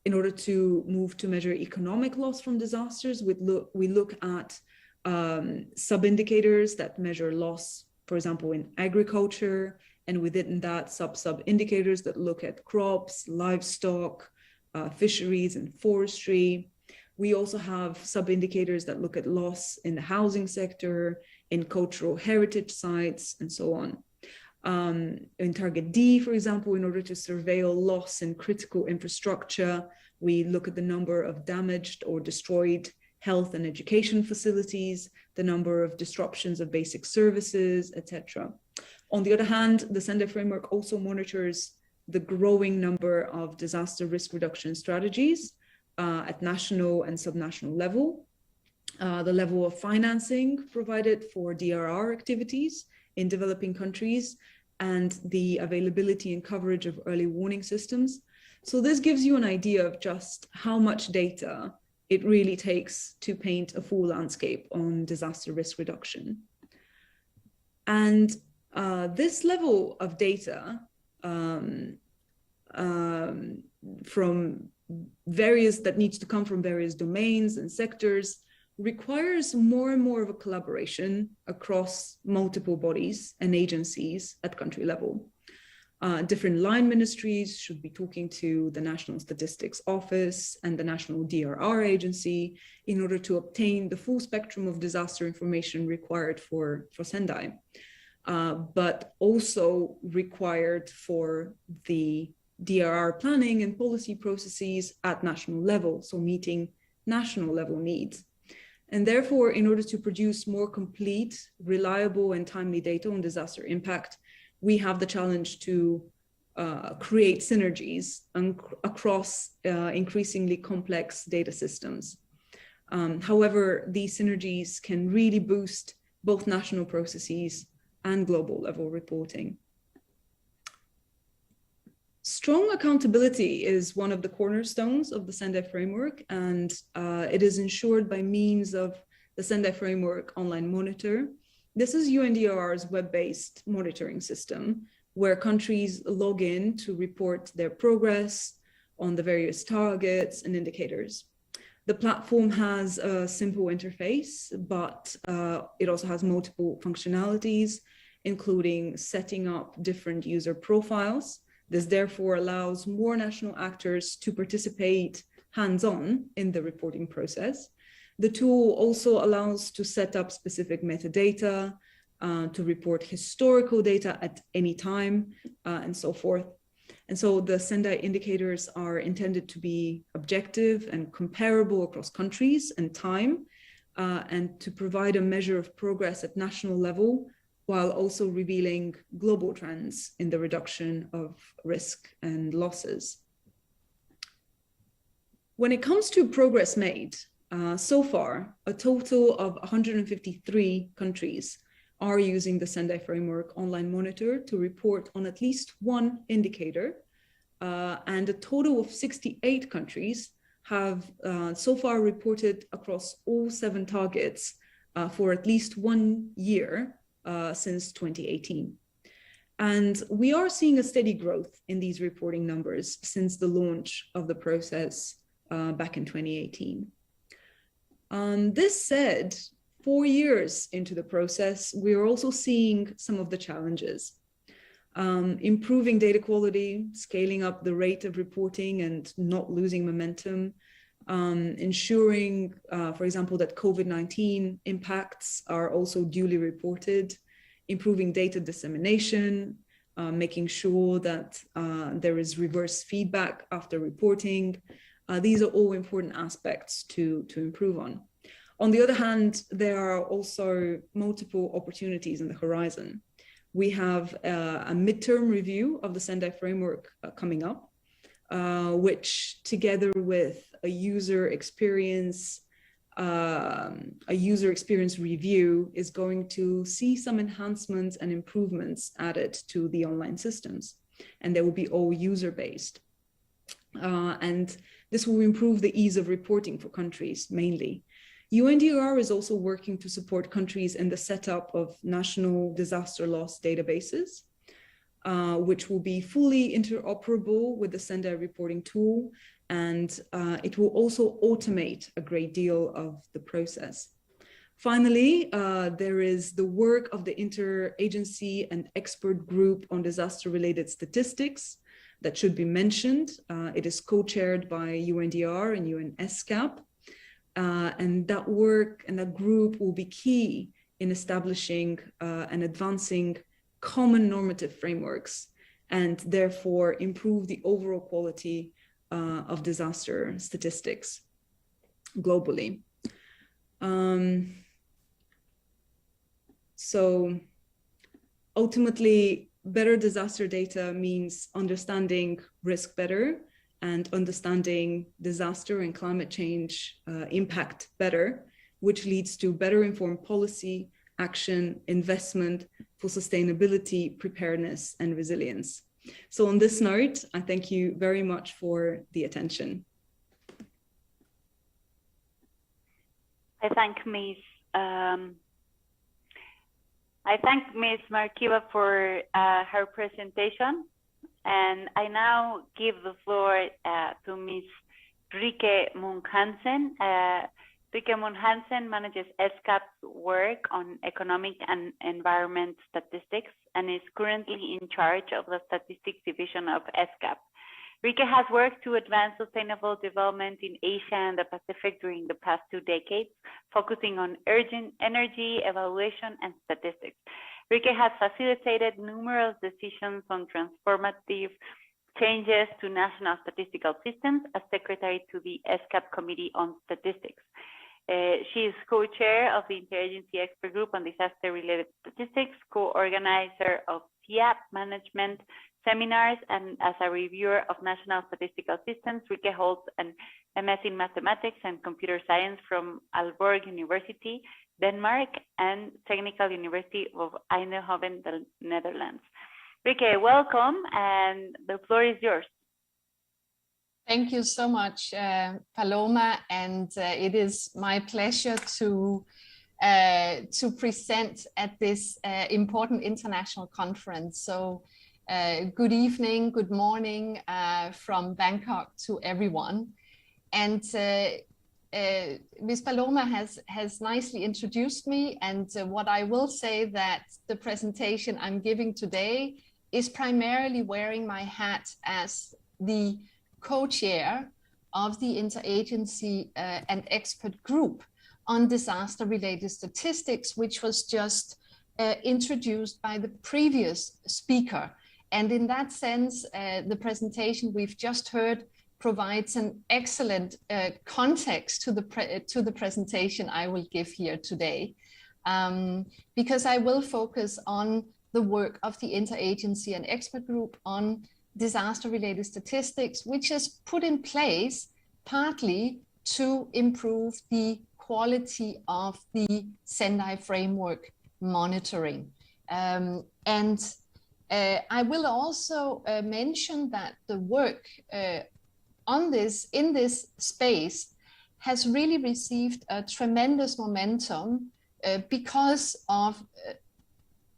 In order to move to measure economic loss from disasters, we look at sub-indicators that measure loss, for example, in agriculture, and within that sub-indicators that look at crops, livestock, fisheries, and forestry. We also have sub-indicators that look at loss in the housing sector, in cultural heritage sites, and so on. In target D, for example, in order to surveil loss in critical infrastructure, we look at the number of damaged or destroyed health and education facilities, the number of disruptions of basic services, etc. On the other hand, the Sendai framework also monitors the growing number of disaster risk reduction strategies at national and subnational level, the level of financing provided for DRR activities in developing countries, and the availability and coverage of early warning systems. So this gives you an idea of just how much data it really takes to paint a full landscape on disaster risk reduction. And this level of data from various, that needs to come from various domains and sectors, requires more and more of a collaboration across multiple bodies and agencies at country level. Different line ministries should be talking to the National Statistics Office and the National DRR Agency in order to obtain the full spectrum of disaster information required for Sendai, but also required for the DRR planning and policy processes at national level, so meeting national level needs. And therefore, in order to produce more complete, reliable, and timely data on disaster impact, we have the challenge to create synergies across increasingly complex data systems. However, these synergies can really boost both national processes and global level reporting. Strong accountability is one of the cornerstones of the Sendai framework, and it is ensured by means of the Sendai framework online monitor. This is UNDRR's web-based monitoring system, where countries log in to report their progress on the various targets and indicators. The platform has a simple interface, but it also has multiple functionalities, including setting up different user profiles This therefore allows more national actors to participate hands-on in the reporting process. The tool also allows to set up specific metadata, to report historical data at any time, and so forth. And so the Sendai indicators are intended to be objective and comparable across countries and time, and to provide a measure of progress at national level, while also revealing global trends in the reduction of risk and losses. When it comes to progress made, so far, a total of 153 countries are using the Sendai Framework Online Monitor to report on at least one indicator, and a total of 68 countries have so far reported across all 7 targets for at least 1 year since 2018. And we are seeing a steady growth in these reporting numbers since the launch of the process back in 2018. This said, 4 years into the process, we are also seeing some of the challenges. Improving data quality, scaling up the rate of reporting and not losing momentum, ensuring, for example, that COVID-19 impacts are also duly reported, improving data dissemination, making sure that there is reverse feedback after reporting. These are all important aspects to improve on. On the other hand, there are also multiple opportunities in the horizon. We have a midterm review of the Sendai framework coming up, which together with a user experience review is going to see some enhancements and improvements added to the online systems, and they will be all user-based. And this will improve the ease of reporting for countries mainly. UNDR is also working to support countries in the setup of national disaster loss databases, which will be fully interoperable with the Sendai reporting tool, and it will also automate a great deal of the process. Finally, there is the work of the interagency and expert group on disaster-related statistics that should be mentioned. It is co-chaired by UNDR and UNSCAP. And that work and that group will be key in establishing and advancing common normative frameworks, and therefore improve the overall quality of disaster statistics globally. So ultimately, better disaster data means understanding risk better and understanding disaster and climate change impact better, which leads to better informed policy, action, investment for sustainability, preparedness, and resilience. So on this note, I thank you very much for the attention. I thank Ms. Markieva for her presentation. And I now give the floor to Ms. Rike Munk-Hansen. Rike Munk-Hansen manages ESCAP's work on economic and environment statistics and is currently in charge of the statistics division of ESCAP. Rike has worked to advance sustainable development in Asia and the Pacific during the past 2 decades, focusing on urgent energy, evaluation, and statistics. Rike has facilitated numerous decisions on transformative changes to national statistical systems as secretary to the ESCAP Committee on Statistics. She is co-chair of the Interagency Expert Group on Disaster-Related Statistics, co-organizer of SIAP management seminars, and as a reviewer of national statistical systems. Rike holds an MS in Mathematics and Computer Science from Aalborg University, Denmark, and Technical University of Eindhoven, the Netherlands. Rike, welcome, and the floor is yours. Thank you so much, Paloma, and it is my pleasure to present at this important international conference. So good evening, good morning from Bangkok to everyone. And Ms. Paloma has nicely introduced me, and what I will say that the presentation I'm giving today is primarily wearing my hat as the co-chair of the interagency and expert group on disaster-related statistics, which was just introduced by the previous speaker. And in that sense, the presentation we've just heard provides an excellent context to the presentation I will give here today, because I will focus on the work of the interagency and expert group on disaster-related statistics, which is put in place partly to improve the quality of the Sendai framework monitoring. I will also mention that the work in this space has really received a tremendous momentum because of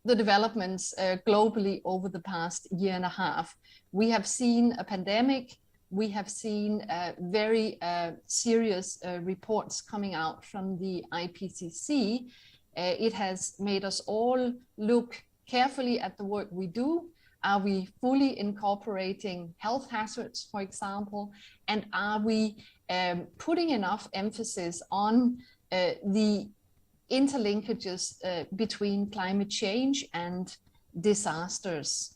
the developments globally over the past year and a half. We have seen a pandemic. We have seen very serious reports coming out from the IPCC. It has made us all look carefully at the work we do. Are we fully incorporating health hazards, for example? And are we putting enough emphasis on the interlinkages between climate change and disasters?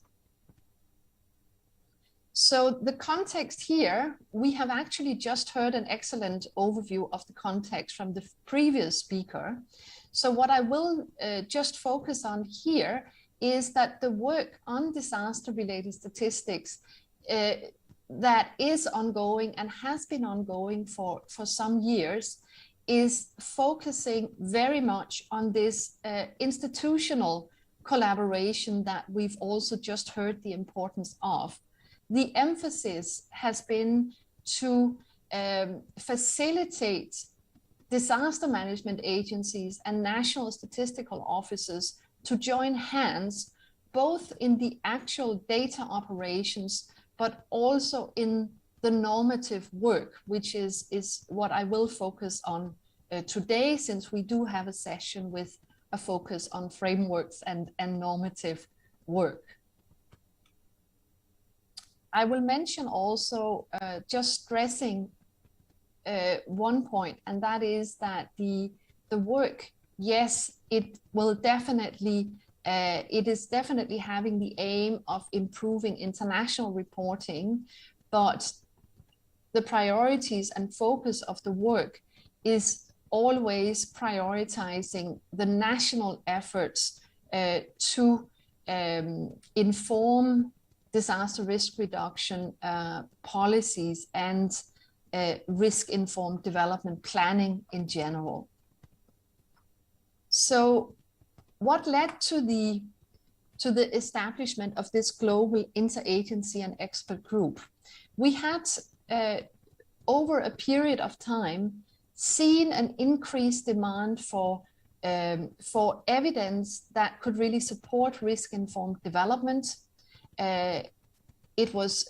So the context here, we have actually just heard an excellent overview of the context from the previous speaker. So what I will just focus on here is that the work on disaster-related statistics that is ongoing and has been ongoing for some years is focusing very much on this institutional collaboration that we've also just heard the importance of. The emphasis has been to facilitate disaster management agencies and national statistical offices to join hands, both in the actual data operations, but also in the normative work, which is what I will focus on today, since we do have a session with a focus on frameworks and normative work. I will mention also, just stressing one point, and that is that the work, yes, it will definitely, it is definitely having the aim of improving international reporting, but the priorities and focus of the work is always prioritizing the national efforts to inform disaster risk reduction policies and risk-informed development planning in general. So what led to the establishment of this global interagency and expert group? We had over a period of time seen an increased demand for evidence that could really support risk-informed development. It was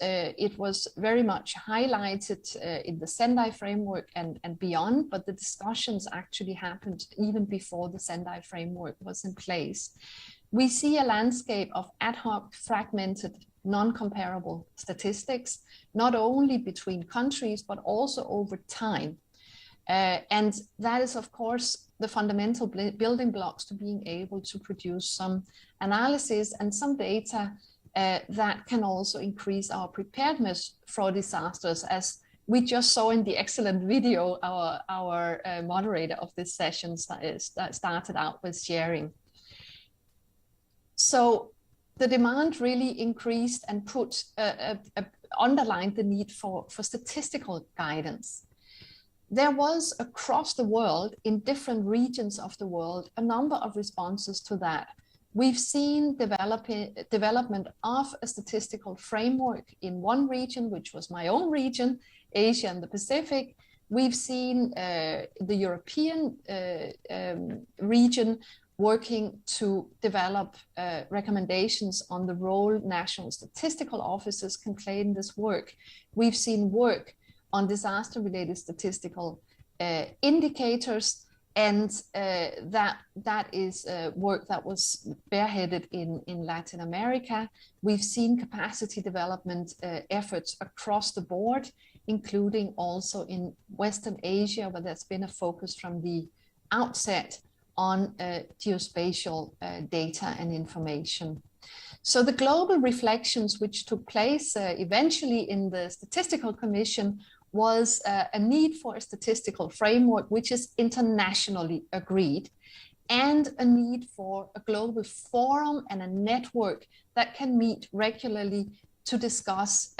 very much highlighted in the Sendai framework and beyond, but the discussions actually happened even before the Sendai framework was in place. We see a landscape of ad hoc, fragmented, non-comparable statistics, not only between countries, but also over time. And that is, of course, the fundamental building blocks to being able to produce some analysis and some data that can also increase our preparedness for disasters, as we just saw in the excellent video our moderator of this session started out with sharing. So the demand really increased and underlined the need for statistical guidance. There was across the world, in different regions of the world, a number of responses to that. We've seen development of a statistical framework in one region, which was my own region, Asia and the Pacific. We've seen the European region working to develop recommendations on the role national statistical offices can play in this work. We've seen work on disaster-related statistical indicators, And that is work that was spearheaded in Latin America. We've seen capacity development efforts across the board, including also in Western Asia, where there's been a focus from the outset on geospatial data and information. So the global reflections which took place eventually in the Statistical Commission was a need for a statistical framework which is internationally agreed, and a need for a global forum and a network that can meet regularly to discuss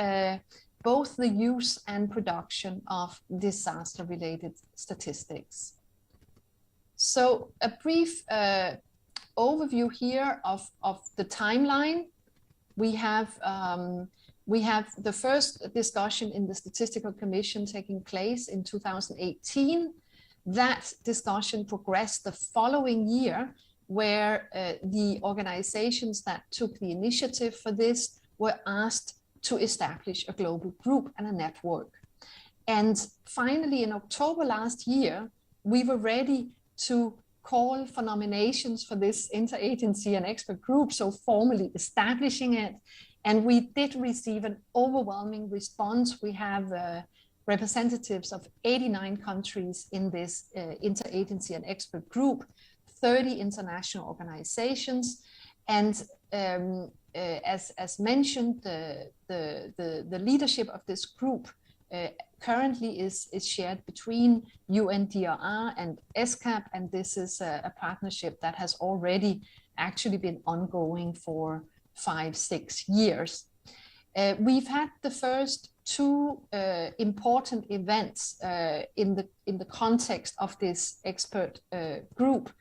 both the use and production of disaster-related statistics. So a brief overview here of the timeline. We have the first discussion in the Statistical Commission taking place in 2018. That discussion progressed the following year, where the organizations that took the initiative for this were asked to establish a global group and a network. And finally, in October last year, we were ready to call for nominations for this interagency and expert group, so formally establishing it. And we did receive an overwhelming response. We have representatives of 89 countries in this interagency and expert group, 30 international organizations. And as mentioned, the leadership of this group currently is shared between UNDRR and ESCAP, and this is a partnership that has already actually been ongoing for 5-6 years. We've had the first two important events in the context of this expert group,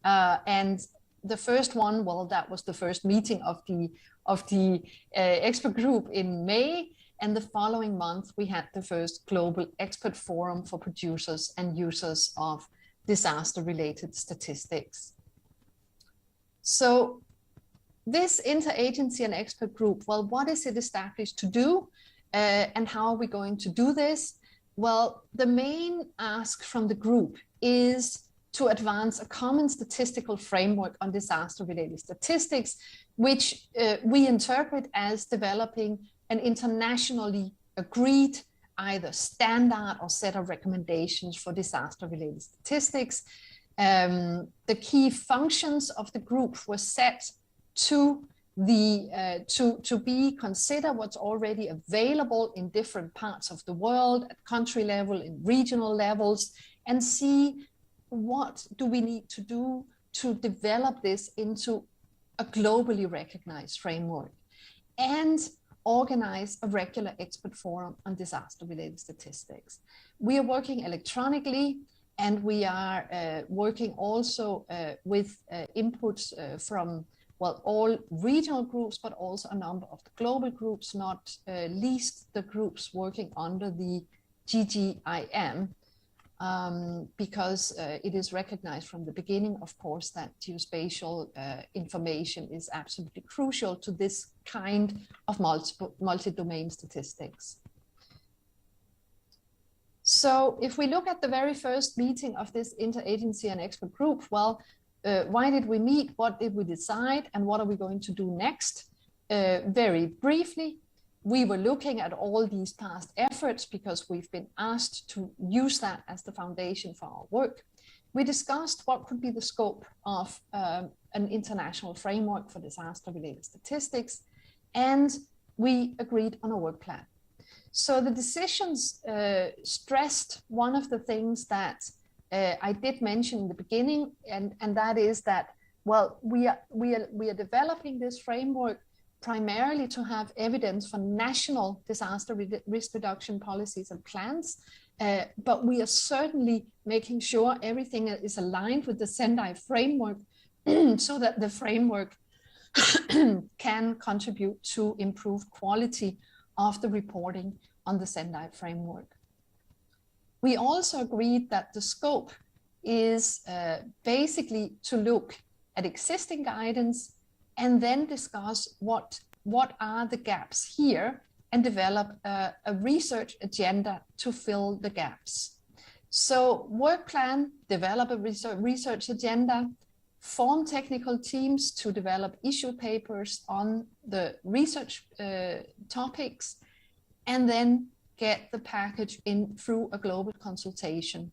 and the first one, well, that was the first meeting of the expert group in May, and the following month we had the first global expert forum for producers and users of disaster-related statistics. So this interagency and expert group, well, what is it established to do, and how are we going to do this? Well, the main ask from the group is to advance a common statistical framework on disaster-related statistics, which we interpret as developing an internationally agreed either standard or set of recommendations for disaster-related statistics. The key functions of the group were set to be consider what's already available in different parts of the world, at country level, in regional levels, and see what do we need to do to develop this into a globally recognized framework, and organize a regular expert forum on disaster-related statistics. We are working electronically, and we are working also with inputs from, well, all regional groups, but also a number of the global groups, not least the groups working under the GGIM, because it is recognized from the beginning, of course, that geospatial information is absolutely crucial to this kind of multi-domain statistics. So if we look at the very first meeting of this interagency and expert group, well, why did we meet? What did we decide? And what are we going to do next? Very briefly, we were looking at all these past efforts because we've been asked to use that as the foundation for our work. We discussed what could be the scope of an international framework for disaster-related statistics, and we agreed on a work plan. So the decisions stressed one of the things that I did mention in the beginning, and that is that, well, we are developing this framework primarily to have evidence for national disaster risk reduction policies and plans, but we are certainly making sure everything is aligned with the Sendai framework so that the framework can contribute to improved quality of the reporting on the Sendai framework. We also agreed that the scope is basically to look at existing guidance and then discuss what are the gaps here and develop a research agenda to fill the gaps. So work plan, develop a research agenda, form technical teams to develop issue papers on the research topics, and then get the package in through a global consultation.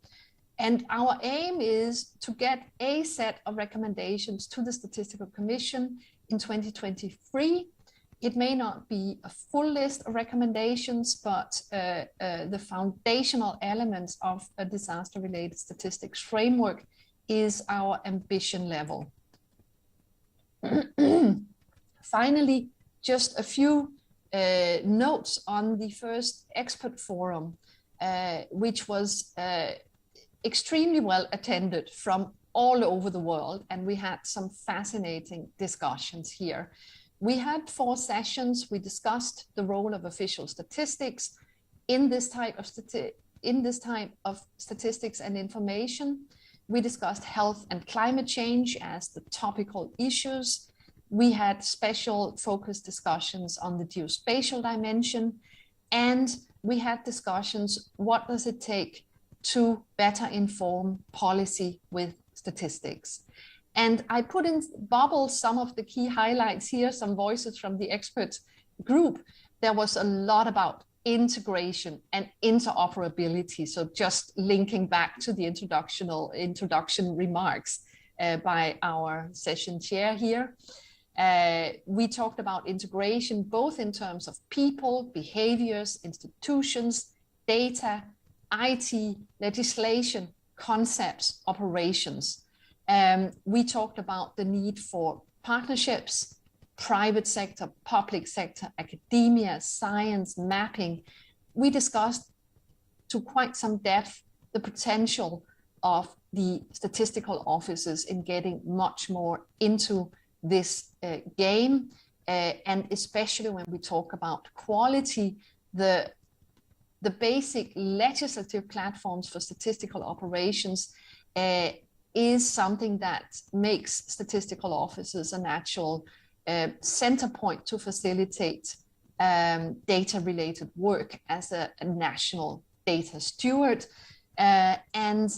And our aim is to get a set of recommendations to the Statistical Commission in 2023. It may not be a full list of recommendations, but the foundational elements of a disaster-related statistics framework is our ambition level. Finally, just a few notes on the first expert forum, which was extremely well attended from all over the world, and we had some fascinating discussions here. We had 4 sessions. We discussed the role of official statistics in this type of statistics and information. We discussed health and climate change as the topical issues. We had special focus discussions on the geospatial dimension, and we had discussions, what does it take to better inform policy with statistics? And I put in bubbles some of the key highlights here, some voices from the expert group. There was a lot about integration and interoperability. So just linking back to the introduction remarks by our session chair here. We talked about integration, both in terms of people, behaviors, institutions, data, IT, legislation, concepts, operations. We talked about the need for partnerships, private sector, public sector, academia, science, mapping. We discussed to quite some depth the potential of the statistical offices in getting much more into this game, and especially when we talk about quality, the basic legislative platforms for statistical operations is something that makes statistical offices a natural center point to facilitate data-related work as a national data steward, and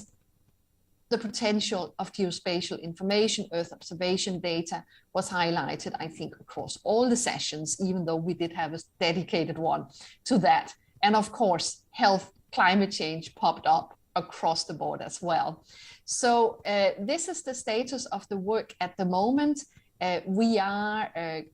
the potential of geospatial information, Earth observation data was highlighted, I think, across all the sessions, even though we did have a dedicated one to that. And of course, health, climate change popped up across the board as well. So this is the status of the work at the moment. We are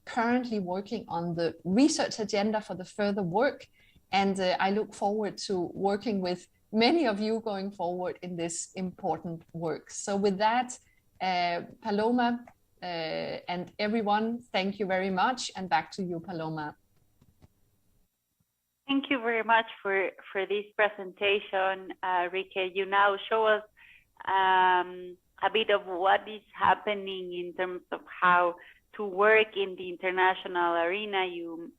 currently working on the research agenda for the further work, and I look forward to working with many of you going forward in this important work. So with that, Paloma and everyone, thank you very much, and back to you, Paloma. Thank you very much for this presentation, Rike. You now show us a bit of what is happening in terms of how to work in the international arena. You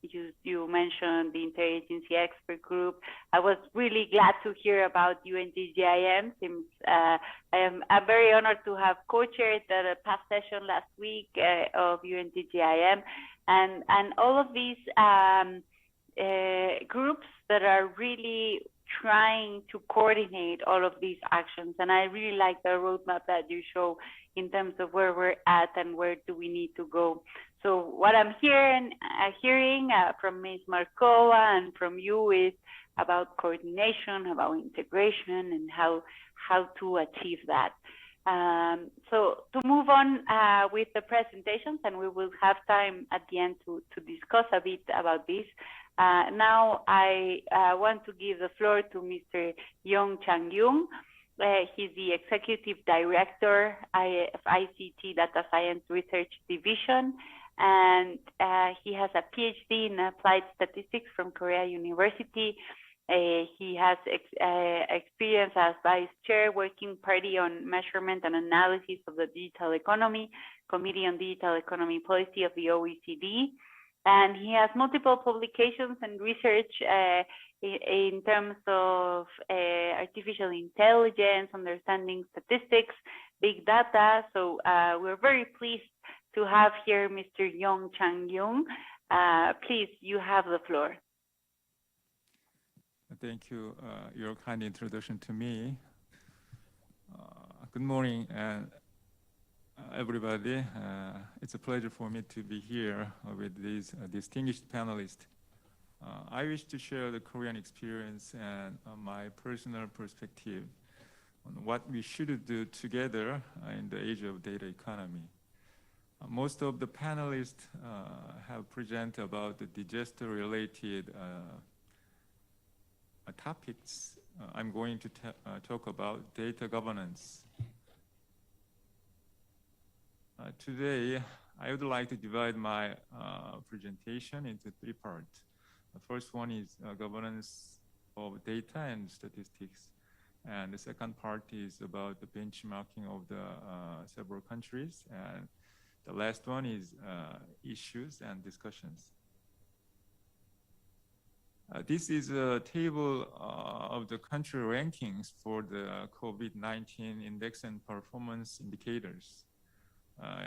mentioned the interagency expert group. I was really glad to hear about UNGGIM, since I'm very honored to have co-chaired the past session last week of UNGGIM, and all of these groups that are really trying to coordinate all of these actions. And I really like the roadmap that you show in terms of where we're at and where do we need to go. So what I'm hearing from Ms. Markova and from you is about coordination, about integration, and how to achieve that. So to move on with the presentations, and we will have time at the end to discuss a bit about this. Now I want to give the floor to Mr. Yong Chang-Yung. He's the Executive Director of ICT Data Science Research Division, and he has a PhD in Applied Statistics from Korea University. He has experience as Vice Chair, Working Party on Measurement and Analysis of the Digital Economy, Committee on Digital Economy Policy of the OECD. And he has multiple publications and research in terms of artificial intelligence, understanding statistics, big data. So we're very pleased to have here Mr. Yong Chang-Yung. Please, you have the floor. Thank you, your kind introduction to me. Good morning, everybody. It's a pleasure for me to be here with these distinguished panelists. I wish to share the Korean experience and my personal perspective on what we should do together in the age of data economy. Most of the panelists have presented about the disaster-related topics. I'm going to talk about data governance. Today, I would like to divide my presentation into three parts. The first one is governance of data and statistics. And the second part is about the benchmarking of the several countries. And the last one is issues and discussions. This is a table of the country rankings for the COVID-19 index and performance indicators.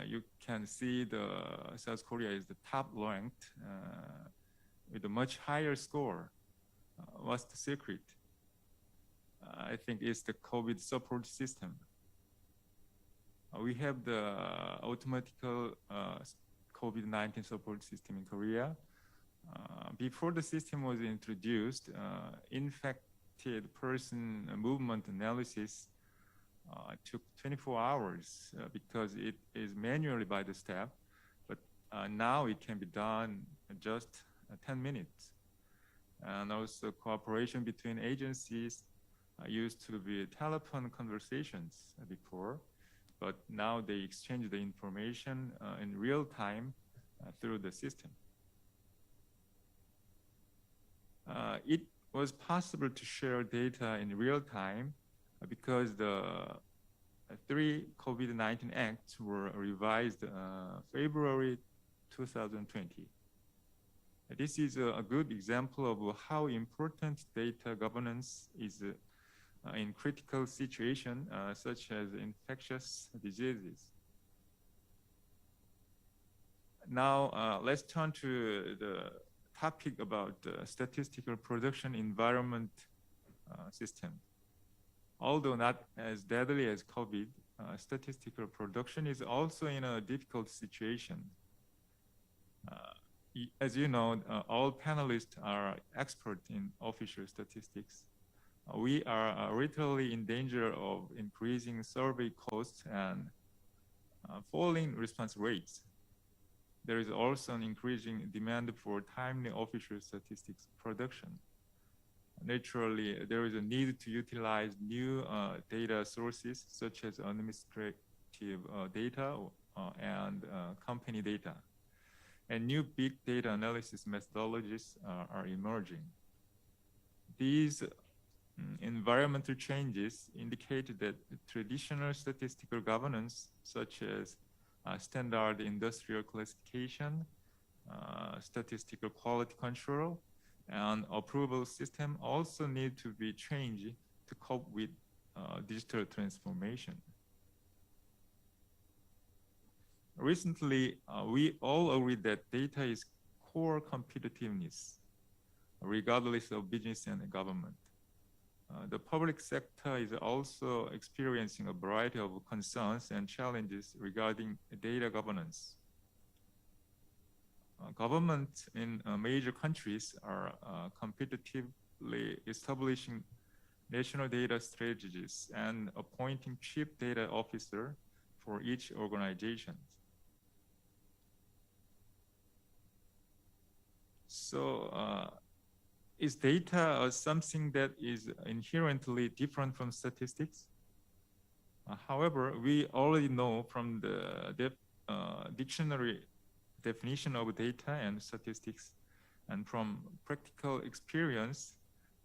You can see the South Korea is the top ranked with a much higher score. What's the secret? I think it's the COVID support system. We have the automatic COVID-19 support system in Korea. Before the system was introduced, infected person movement analysis took 24 hours because it is manually by the staff, but now it can be done in just 10 minutes. And also cooperation between agencies used to be telephone conversations before, but now they exchange the information in real time through the system. It was possible to share data in real time because the three COVID-19 acts were revised February 2020. This is a good example of how important data governance is in critical situations such as infectious diseases. Now, let's turn to the topic about statistical production environment system. Although not as deadly as COVID, statistical production is also in a difficult situation. As you know, all panelists are experts in official statistics. We are literally in danger of increasing survey costs and falling response rates. There is also an increasing demand for timely official statistics production. Naturally, there is a need to utilize new data sources such as administrative data and company data. And new big data analysis methodologies are emerging. These environmental changes indicate that traditional statistical governance, such as standard industrial classification, statistical quality control, and approval system also need to be changed to cope with digital transformation. Recently, we all agree that data is core competitiveness, regardless of business and government. The public sector is also experiencing a variety of concerns and challenges regarding data governance. Governments in major countries are competitively establishing national data strategies and appointing chief data officer for each organization. So is data something that is inherently different from statistics? However, we already know from the dictionary definition of data and statistics and from practical experience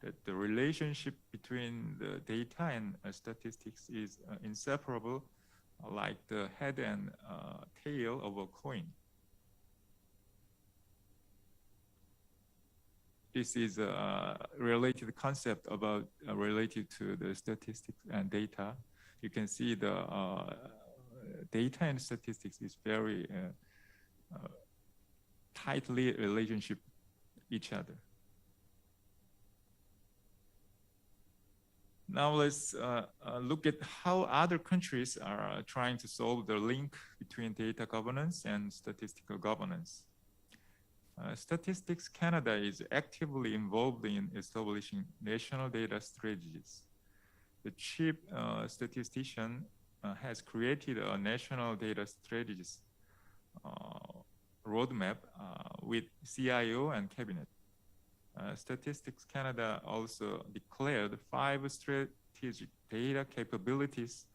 that the relationship between the data and statistics is inseparable, like the head and tail of a coin. This is a related concept about related to the statistics and data. You can see the data and statistics is very tightly relationship each other. Now let's look at how other countries are trying to solve the link between data governance and statistical governance. Statistics Canada is actively involved in establishing national data strategies. The chief statistician has created a national data strategies roadmap with CIO and cabinet. Statistics Canada also declared 5 strategic data capabilities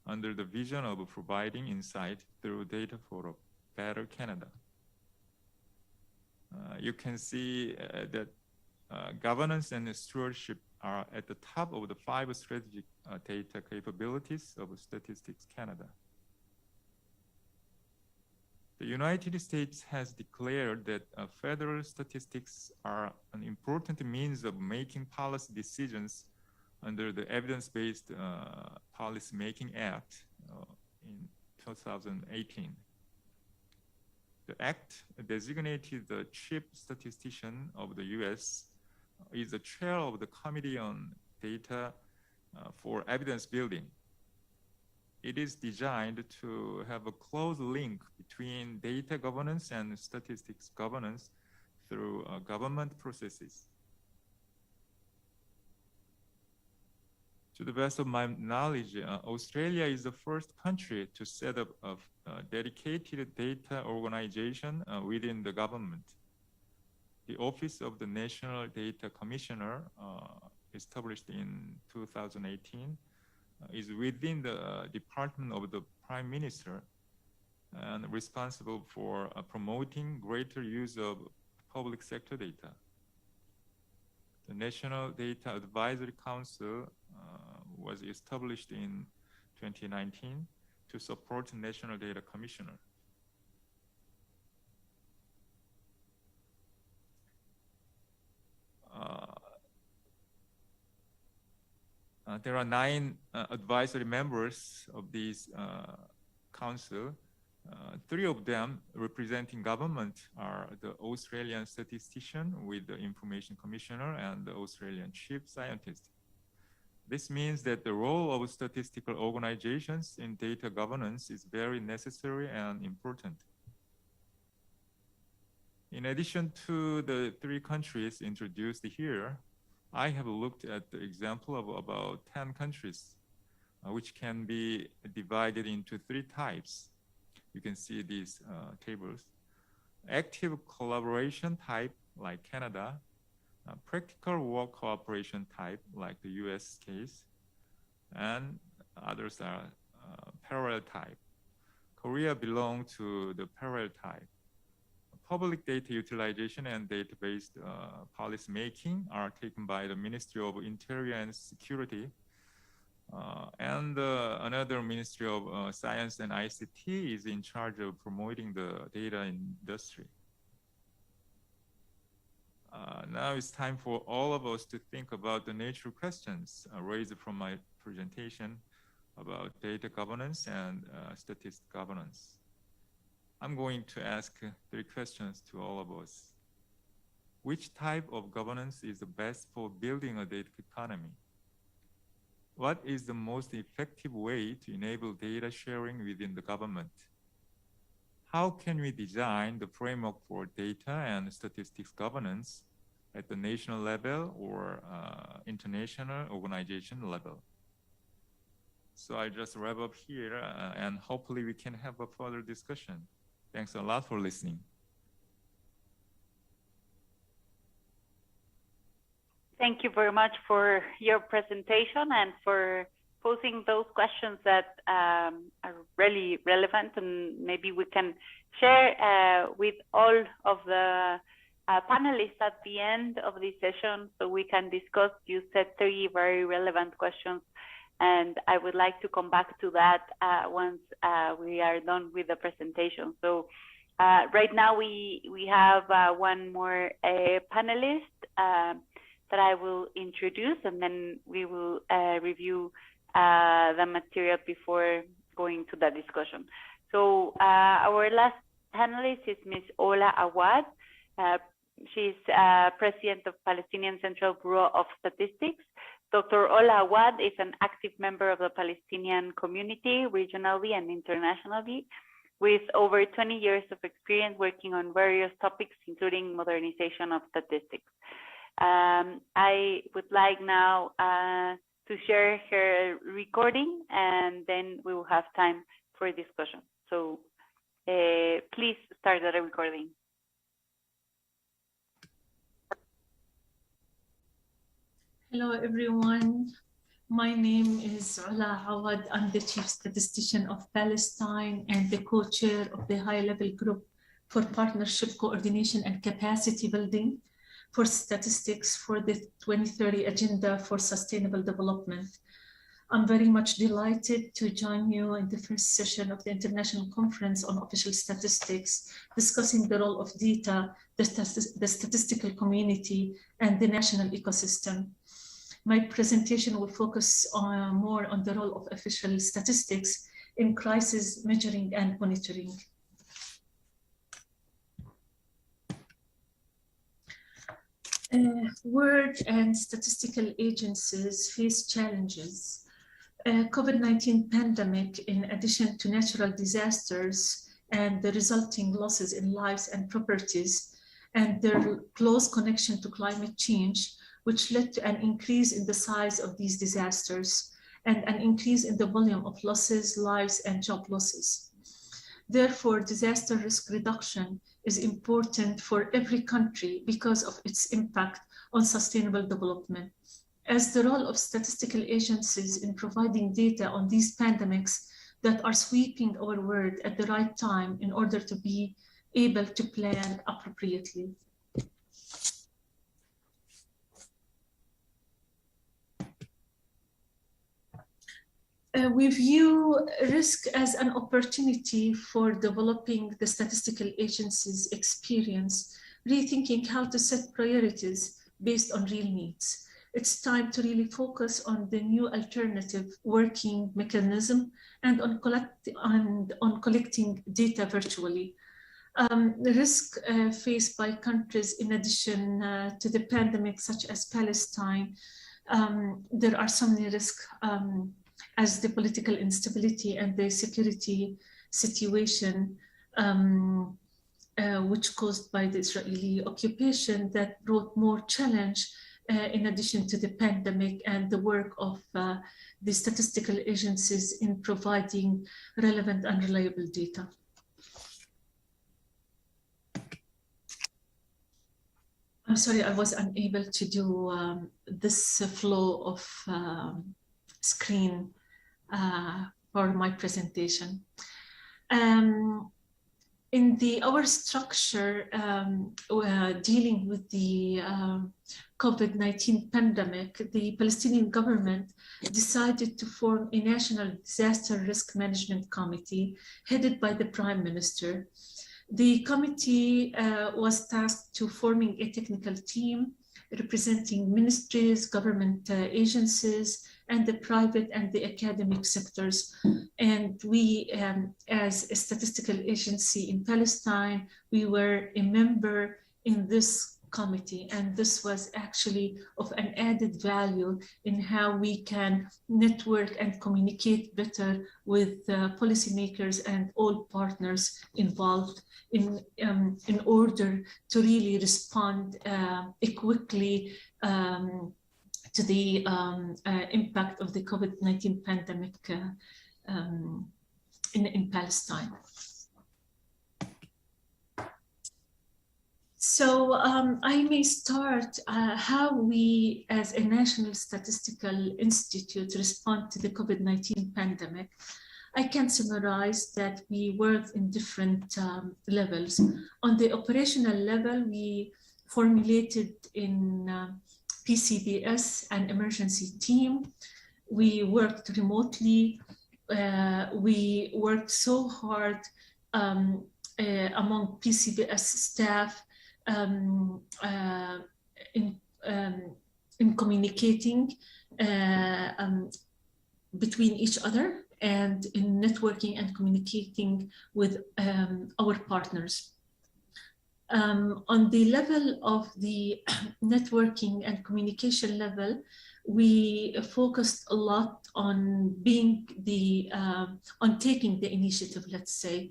under the vision of providing insight through data for a better Canada. You can see that governance and stewardship are at the top of the 5 strategic data capabilities of Statistics Canada. The United States has declared that federal statistics are an important means of making policy decisions under the Evidence-Based Policymaking Act in 2018. The act designated the chief statistician of the US is the chair of the Committee on Data for Evidence Building. It is designed to have a close link between data governance and statistics governance through government processes. To the best of my knowledge, Australia is the first country to set up a dedicated data organization within the government. The Office of the National Data Commissioner, established in 2018, is within the Department of the Prime Minister and responsible for promoting greater use of public sector data. The National Data Advisory Council was established in 2019 to support the National Data Commissioner. There are 9 advisory members of this council. 3 of them representing government are the Australian statistician with the Information Commissioner and the Australian chief scientist. This means that the role of statistical organizations in data governance is very necessary and important. In addition to the 3 countries introduced here, I have looked at the example of about 10 countries, which can be divided into 3 types. You can see these tables. Active collaboration type, like Canada. Practical work cooperation type, like the US case. And others are parallel type. Korea belongs to the parallel type. Public data utilization and data-based policy making are taken by the Ministry of Interior and Security. And another Ministry of Science and ICT is in charge of promoting the data industry. Now it's time for all of us to think about the nature questions raised from my presentation about data governance and statistics governance. I'm going to ask 3 questions to all of us. Which type of governance is the best for building a data economy? What is the most effective way to enable data sharing within the government? How can we design the framework for data and statistics governance at the national level or international organization level? So I just wrap up here and hopefully we can have a further discussion. Thanks a lot for listening. Thank you very much for your presentation and for posing those questions that are really relevant, and maybe we can share with all of the panelists at the end of this session so we can discuss. You said 3 very relevant questions, and I would like to come back to that once we are done with the presentation. So right now we have one more panelist that I will introduce, and then we will review the material before going to the discussion. So our last panelist is Ms. Ola Awad. She's president of Palestinian Central Bureau of Statistics. Dr. Ola Awad is an active member of the Palestinian community, regionally and internationally, with over 20 years of experience working on various topics, including modernization of statistics. I would like now to share her recording, and then we will have time for discussion. So please start the recording. Hello, everyone. My name is Ola Awad. I'm the Chief Statistician of Palestine and the co-chair of the high-level group for partnership coordination and capacity building for statistics for the 2030 Agenda for Sustainable Development. I'm very much delighted to join you in the first session of the International Conference on Official Statistics, discussing the role of data, the statistical community, and the national ecosystem. My presentation will focus more on the role of official statistics in crisis measuring and monitoring. World and statistical agencies face challenges. COVID-19 pandemic, in addition to natural disasters and the resulting losses in lives and properties, and their close connection to climate change, which led to an increase in the size of these disasters and an increase in the volume of losses, lives, and job losses. Therefore, disaster risk reduction is important for every country because of its impact on sustainable development. As the role of statistical agencies in providing data on these pandemics that are sweeping our world at the right time in order to be able to plan appropriately. We view risk as an opportunity for developing the statistical agency's experience, rethinking how to set priorities based on real needs. It's time to really focus on the new alternative working mechanism and on collecting data virtually. The risk faced by countries in addition to the pandemic, such as Palestine, there are so many risks as the political instability and the security situation, which caused by the Israeli occupation, that brought more challenge in addition to the pandemic and the work of the statistical agencies in providing relevant and reliable data. I'm sorry, I was unable to do this flow of screen for my presentation. In our structure, dealing with the COVID-19 pandemic, the Palestinian government decided to form a national disaster risk management committee headed by the Prime Minister. The committee was tasked to forming a technical team representing ministries, government agencies, and the private and the academic sectors. And we, as a statistical agency in Palestine, we were a member in this committee, and this was actually of an added value in how we can network and communicate better with policymakers and all partners involved in order to really respond quickly to the impact of the COVID-19 pandemic in Palestine. So I may start how we as a National Statistical Institute respond to the COVID-19 pandemic. I can summarize that we worked in different levels. On the operational level, we formulated in PCBS an emergency team. We worked remotely. We worked so hard among PCBS staff in communicating between each other and in networking and communicating with our partners. On the level of the networking and communication level, we focused a lot on being on taking the initiative, let's say,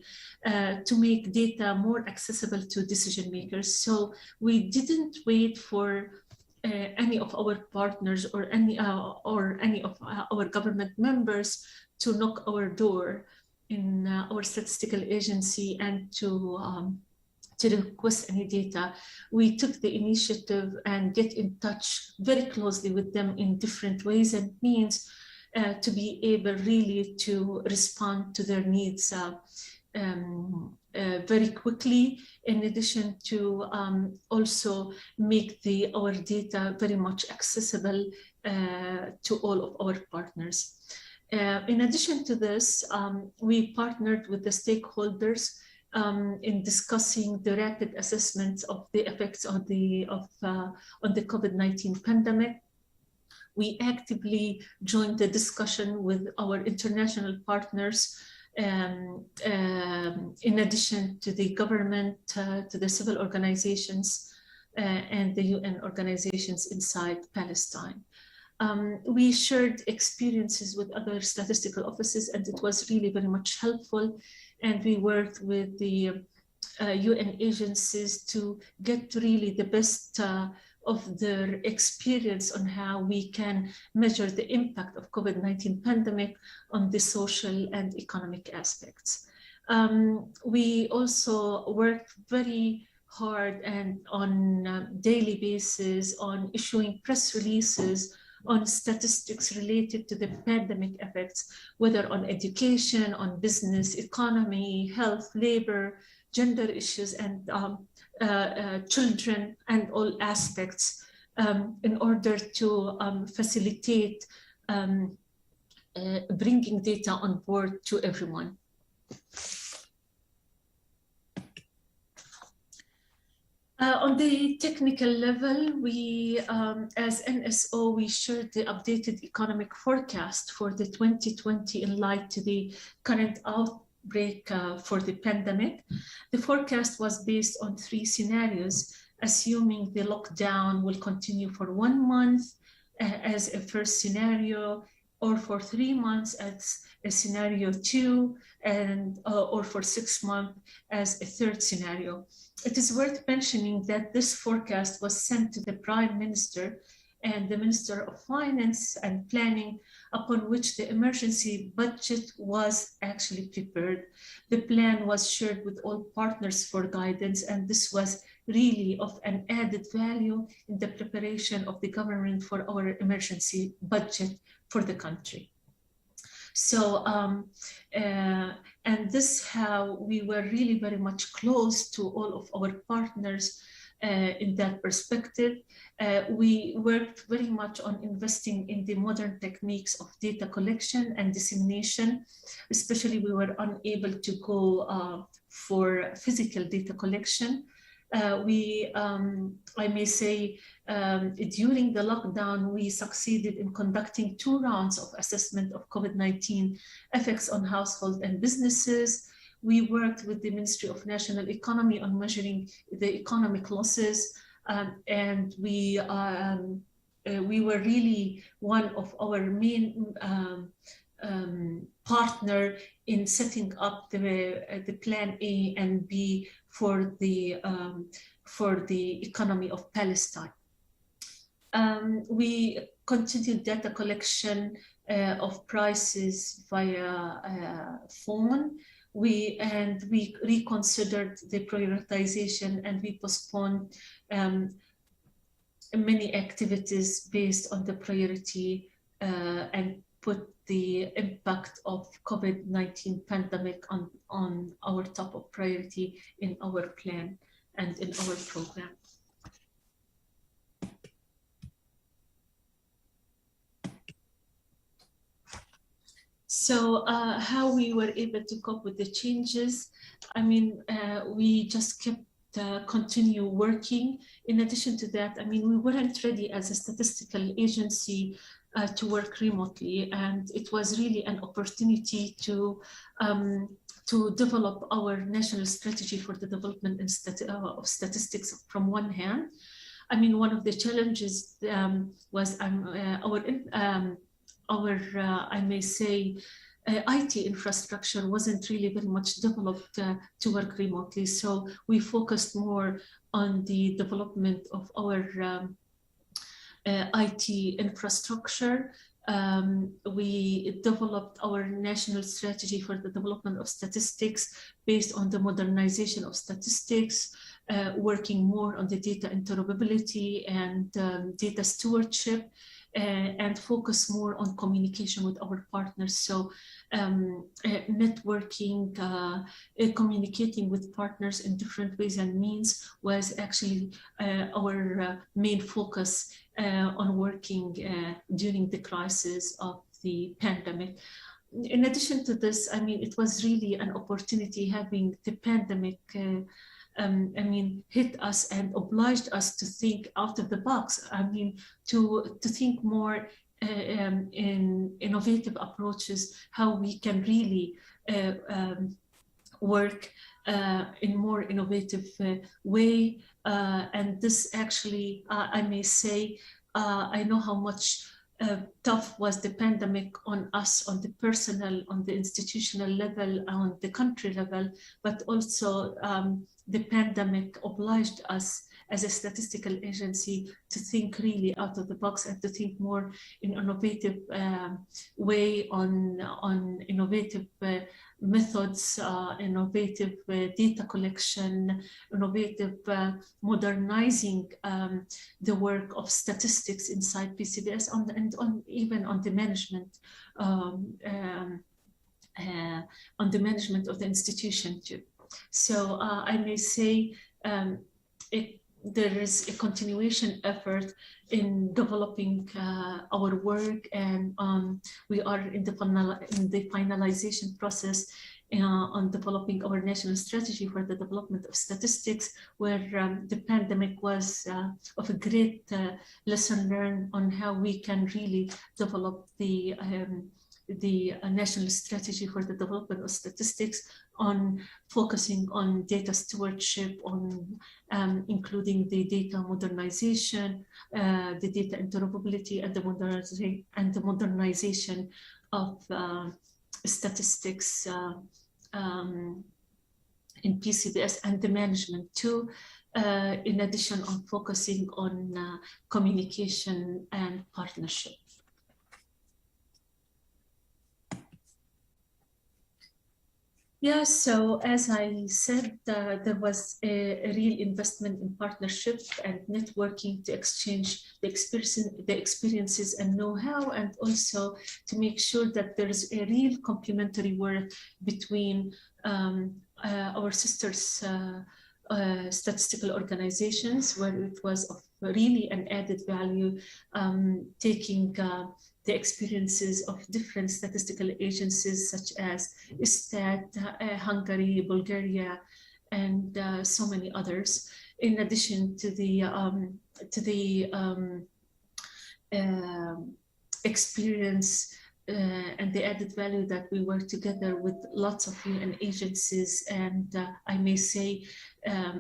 to make data more accessible to decision makers. So we didn't wait for any of our partners or any of our government members to knock our door in our statistical agency and to request any data. We took the initiative and get in touch very closely with them in different ways and means to be able really to respond to their needs very quickly, in addition to also make our data very much accessible to all of our partners. In addition to this, we partnered with the stakeholders in discussing the rapid assessments of the effects on the COVID-19 pandemic. We actively joined the discussion with our international partners, in addition to the government, to the civil organizations, and the UN organizations inside Palestine. We shared experiences with other statistical offices, and it was really very much helpful. And we worked with the UN agencies to get really the best of their experience on how we can measure the impact of COVID-19 pandemic on the social and economic aspects. We also worked very hard and on a daily basis on issuing press releases on statistics related to the pandemic effects, whether on education, on business, economy, health, labor, gender issues, and children, and all aspects, in order to facilitate bringing data on board to everyone. On the technical level, we, as NSO, we shared the updated economic forecast for the 2020 in light to the current outbreak for the pandemic. The forecast was based on 3 scenarios, assuming the lockdown will continue for 1 month as a first scenario, or for 3 months as a scenario 2, and or for 6 months as a third scenario. It is worth mentioning that this forecast was sent to the Prime Minister and the Minister of Finance and Planning, upon which the emergency budget was actually prepared. The plan was shared with all partners for guidance, and this was really of an added value in the preparation of the government for our emergency budget for the country. So, and this how we were really very much close to all of our partners in that perspective. We worked very much on investing in the modern techniques of data collection and dissemination. Especially, we were unable to go for physical data collection. I may say, during the lockdown, we succeeded in conducting 2 rounds of assessment of COVID-19 effects on households and businesses. We worked with the Ministry of National Economy on measuring the economic losses, and we were really one of our main partner in setting up the plan A and B for the economy of Palestine. We continued data collection of prices via phone. We reconsidered the prioritization, and we postponed many activities based on the priority and put the impact of COVID-19 pandemic on our top of priority in our plan and in our program. So how we were able to cope with the changes, I mean, we just kept continue working. In addition to that, I mean, we weren't ready as a statistical agency to work remotely, and it was really an opportunity to develop our national strategy for the development of statistics from one hand. I mean, one of the challenges was I may say, IT infrastructure wasn't really very much developed to work remotely. So we focused more on the development of our IT infrastructure. We developed our national strategy for the development of statistics based on the modernization of statistics, working more on the data interoperability and data stewardship, and focus more on communication with our partners. So networking, communicating with partners in different ways and means was actually our main focus on working during the crisis of the pandemic. In addition to this, I mean, it was really an opportunity having the pandemic hit us and obliged us to think out of the box. I mean, to think more in innovative approaches, how we can really work in more innovative way. And this actually, I may say, I know how much tough was the pandemic on us, on the personal, on the institutional level, on the country level, but also the pandemic obliged us as a statistical agency to think really out of the box and to think more in innovative way on innovative methods, innovative data collection, innovative modernizing the work of statistics inside PCBS even on the management of the institution too. So I may say there is a continuation effort in developing our work, and we are in the finalization process on developing our national strategy for the development of statistics, where the pandemic was of a great lesson learned on how we can really develop the national strategy for the development of statistics, on focusing on data stewardship, on including the data modernization, the data interoperability, and the modernization of statistics in PCBS, and the management too, in addition on focusing on communication and partnership. Yeah, so as I said, there was a real investment in partnership and networking to exchange the experiences and know-how, and also to make sure that there is a real complementary work between our sisters statistical organizations, where it was of really an added value, taking the experiences of different statistical agencies such as Stat, Hungary, Bulgaria, and so many others, in addition to the experience and the added value that we work together with lots of UN agencies, and I may say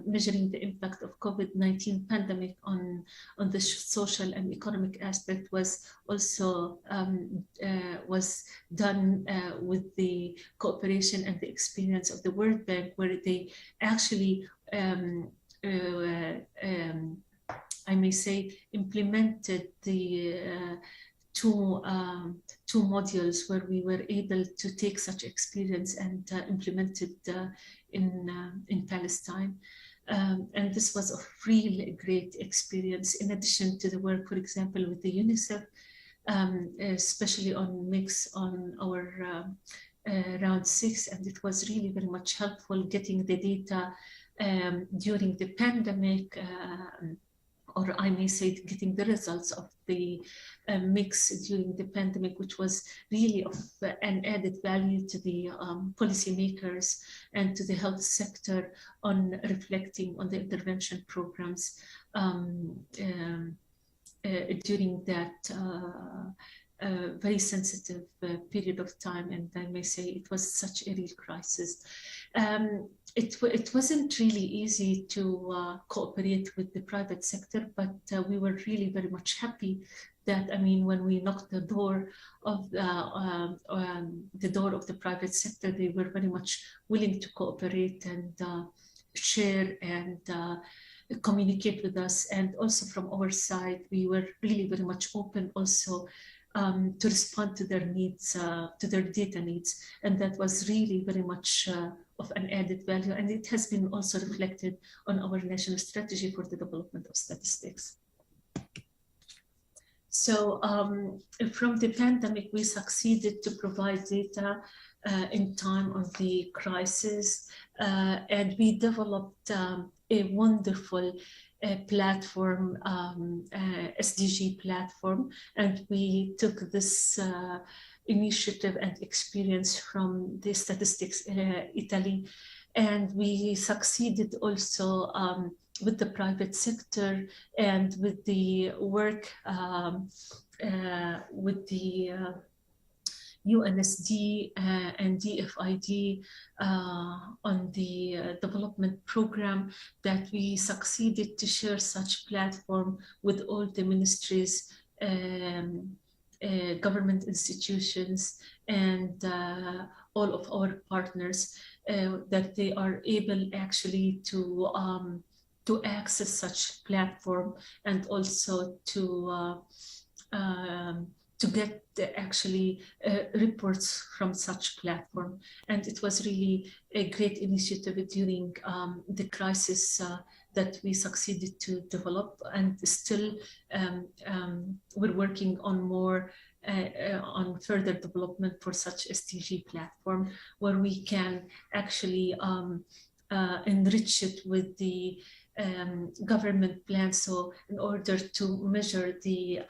measuring the impact of COVID-19 pandemic on the social and economic aspect was also was done with the cooperation and the experience of the World Bank, where they actually I may say implemented the two modules where we were able to take such experience and implement it in Palestine. And this was a really great experience, in addition to the work, for example, with the UNICEF, especially on mix on our round 6. And it was really very much helpful getting the data during the pandemic, or I may say getting the results of the mix during the pandemic, which was really of an added value to the policymakers and to the health sector on reflecting on the intervention programs during that very sensitive period of time. And I may say it was such a real crisis. it wasn't really easy to cooperate with the private sector, but we were really very much happy that, I mean, when we knocked the door of the private sector, they were very much willing to cooperate and share and communicate with us. And also from our side, we were really very much open also to respond to their needs, to their data needs. And that was really very much of an added value. And it has been also reflected on our national strategy for the development of statistics. So from the pandemic, we succeeded to provide data in time of the crisis, and we developed a wonderful platform, SDG platform, and we took this initiative and experience from the Statistics Italy, and we succeeded also with the private sector and with the work with the UNSD and DFID on the development program, that we succeeded to share such platform with all the ministries, government institutions, and all of our partners, that they are able actually to access such platform, and also to get actually reports from such platform. And it was really a great initiative during the crisis that we succeeded to develop, and still we're working on more on further development for such SDG platform, where we can actually enrich it with the government plan. So in order to measure the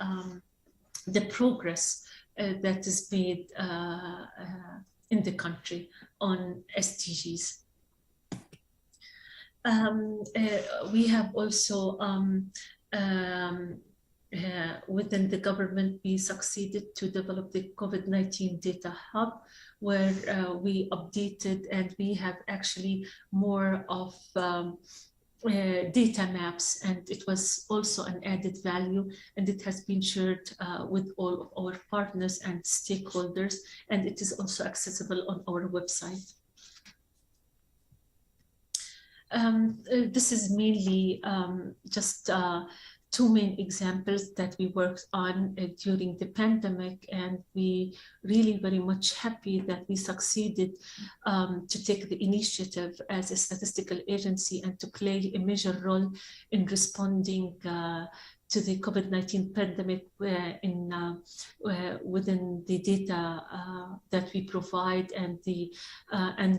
progress that is made in the country on SDGs. We have also within the government, we succeeded to develop the COVID-19 data hub, where we updated, and we have actually more of data maps, and it was also an added value, and it has been shared with all of our partners and stakeholders, and it is also accessible on our website. This is mainly just two main examples that we worked on during the pandemic, and we really very much happy that we succeeded to take the initiative as a statistical agency and to play a major role in responding to the COVID-19 pandemic within the data that we provide, and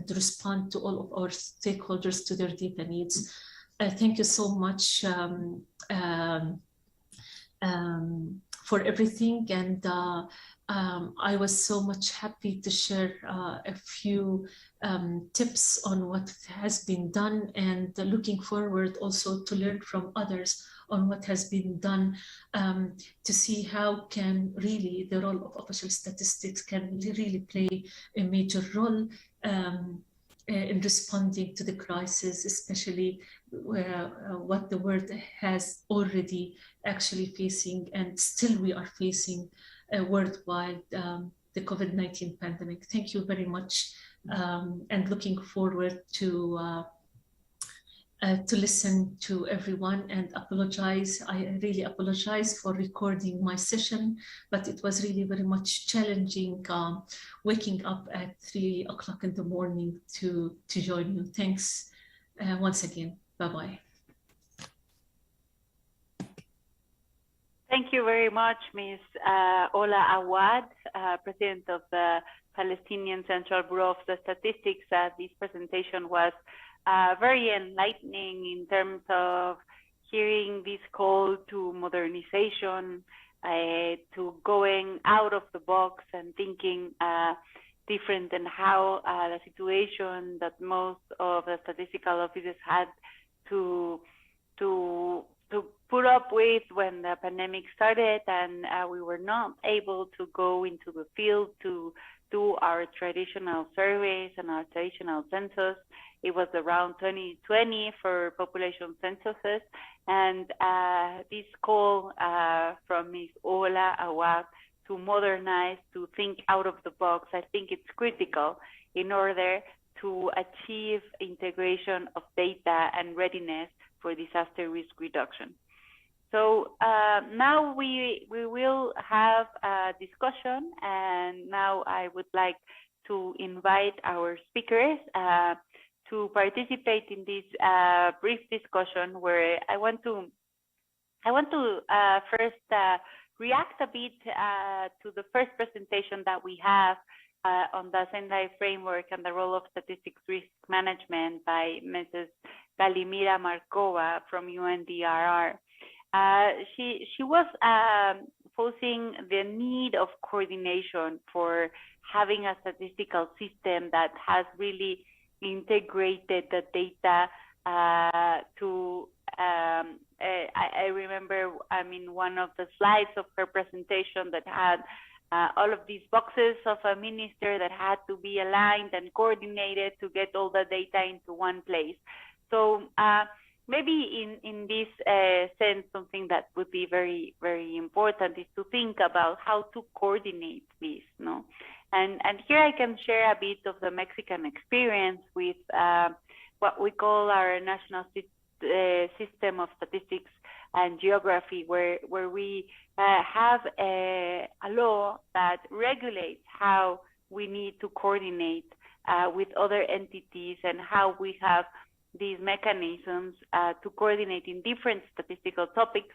respond to all of our stakeholders to their data needs. Thank you so much for everything, and I was so much happy to share a few tips on what has been done, and looking forward also to learn from others on what has been done, to see how can really the role of official statistics can really play a major role in responding to the crisis, especially what the world has already actually facing, and still we are facing worldwide, the COVID-19 pandemic. Thank you very much, and looking forward to listen to everyone, and apologize. I really apologize for recording my session, but it was really very much challenging waking up at 3 o'clock in the morning to join you. Thanks once again. Bye-bye. Thank you very much, Ms. Ola Awad, President of the Palestinian Central Bureau of the Statistics. This presentation was very enlightening in terms of hearing this call to modernization, to going out of the box and thinking different, and how the situation that most of the statistical offices had to put up with when the pandemic started, and we were not able to go into the field to do our traditional surveys and our traditional census. It was around 2020 for population censuses. And this call from Ms. Ola Awad to modernize, to think out of the box, I think it's critical in order to achieve integration of data and readiness for disaster risk reduction. So now we will have a discussion, and now I would like to invite our speakers to participate in this brief discussion, where I want to first react a bit to the first presentation that we have on the Sendai framework and the role of statistics risk management by Mrs. Galimira Markova from UNDRR. She was posing the need of coordination for having a statistical system that has really integrated the data I remember, one of the slides of her presentation that had all of these boxes of a minister that had to be aligned and coordinated to get all the data into one place. So maybe in this sense, something that would be very, very important is to think about how to coordinate this, no? And here I can share a bit of the Mexican experience with what we call our national system of statistics and geography, where we have a law that regulates how we need to coordinate with other entities, and how we have these mechanisms to coordinate in different statistical topics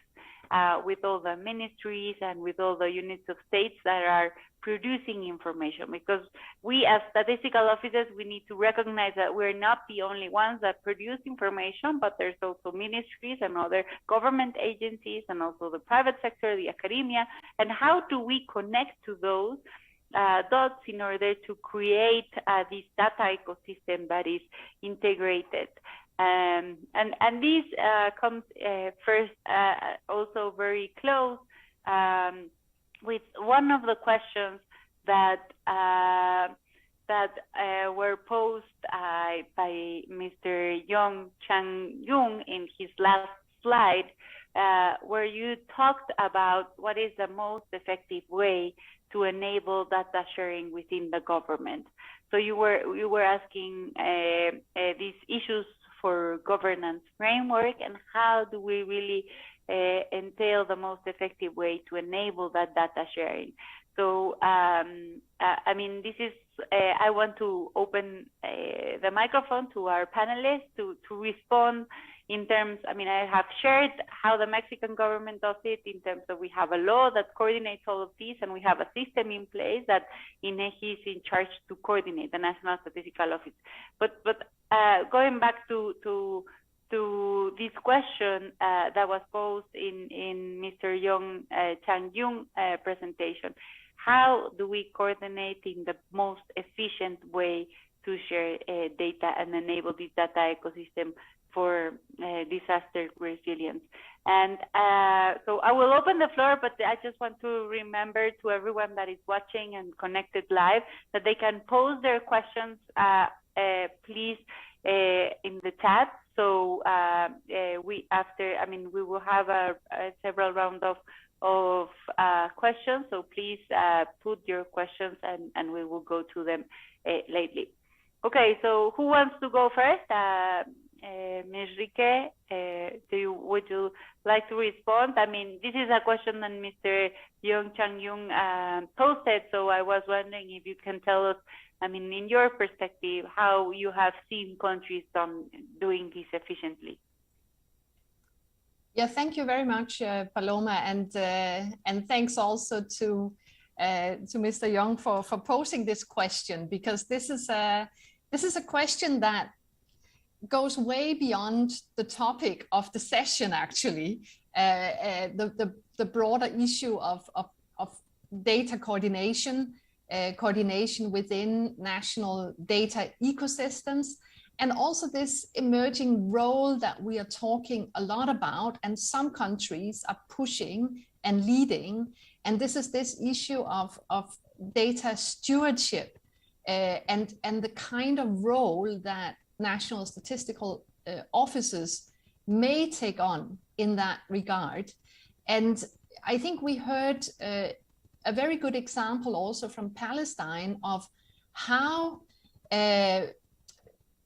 with all the ministries and with all the units of states that are producing information. Because we as statistical officers, we need to recognize that we're not the only ones that produce information, but there's also ministries and other government agencies, and also the private sector, the academia, and how do we connect to those dots in order to create this data ecosystem that is integrated. And this comes first also very close with one of the questions that were posed by Mr. Yong Chang-Yung in his last slide, where you talked about what is the most effective way to enable data sharing within the government. So you were asking these issues for governance framework, and how do we really entail the most effective way to enable that data sharing. So this is I want to open the microphone to our panelists to respond in terms, I have shared how the Mexican government does it in terms of we have a law that coordinates all of these, and we have a system in place that INEGI is in charge to coordinate, the National Statistical Office. But going back to this question that was posed in Mr. Yong Chang-Yung presentation, how do we coordinate in the most efficient way to share data and enable this data ecosystem for disaster resilience? And so I will open the floor, but I just want to remember to everyone that is watching and connected live that they can pose their questions, please, in the chat. So we will have several rounds of questions. So please put your questions, and we will go to them lately. Okay, so who wants to go first? Ms. Rique, would you like to respond? This is a question that Mr. Yong Chang-Yung posted, so I was wondering if you can tell us, in your perspective, how you have seen countries doing this efficiently. Yeah, thank you very much, Paloma, and thanks also to Mr. Young for posing this question, because this is a question that goes way beyond the topic of the session. Actually, the broader issue of data coordination within national data ecosystems, and also this emerging role that we are talking a lot about, and some countries are pushing and leading. And this is this issue of data stewardship and the kind of role that national statistical offices may take on in that regard. And I think we heard a very good example also from Palestine of how,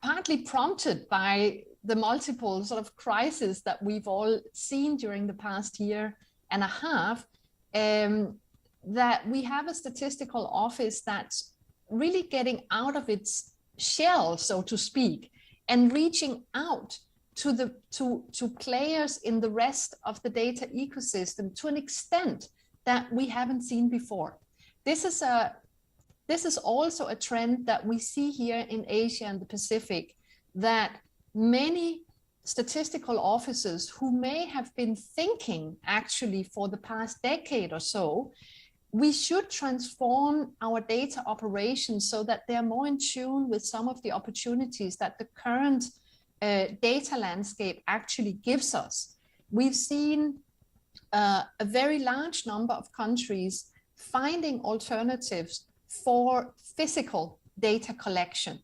partly prompted by the multiple sort of crises that we've all seen during the past year and a half, that we have a statistical office that's really getting out of its shell, so to speak, and reaching out to players in the rest of the data ecosystem to an extent that we haven't seen before. This is also a trend that we see here in Asia and the Pacific, that many statistical officers who may have been thinking actually for the past decade or so, we should transform our data operations so that they're more in tune with some of the opportunities that the current data landscape actually gives us. We've seen a very large number of countries finding alternatives for physical data collection.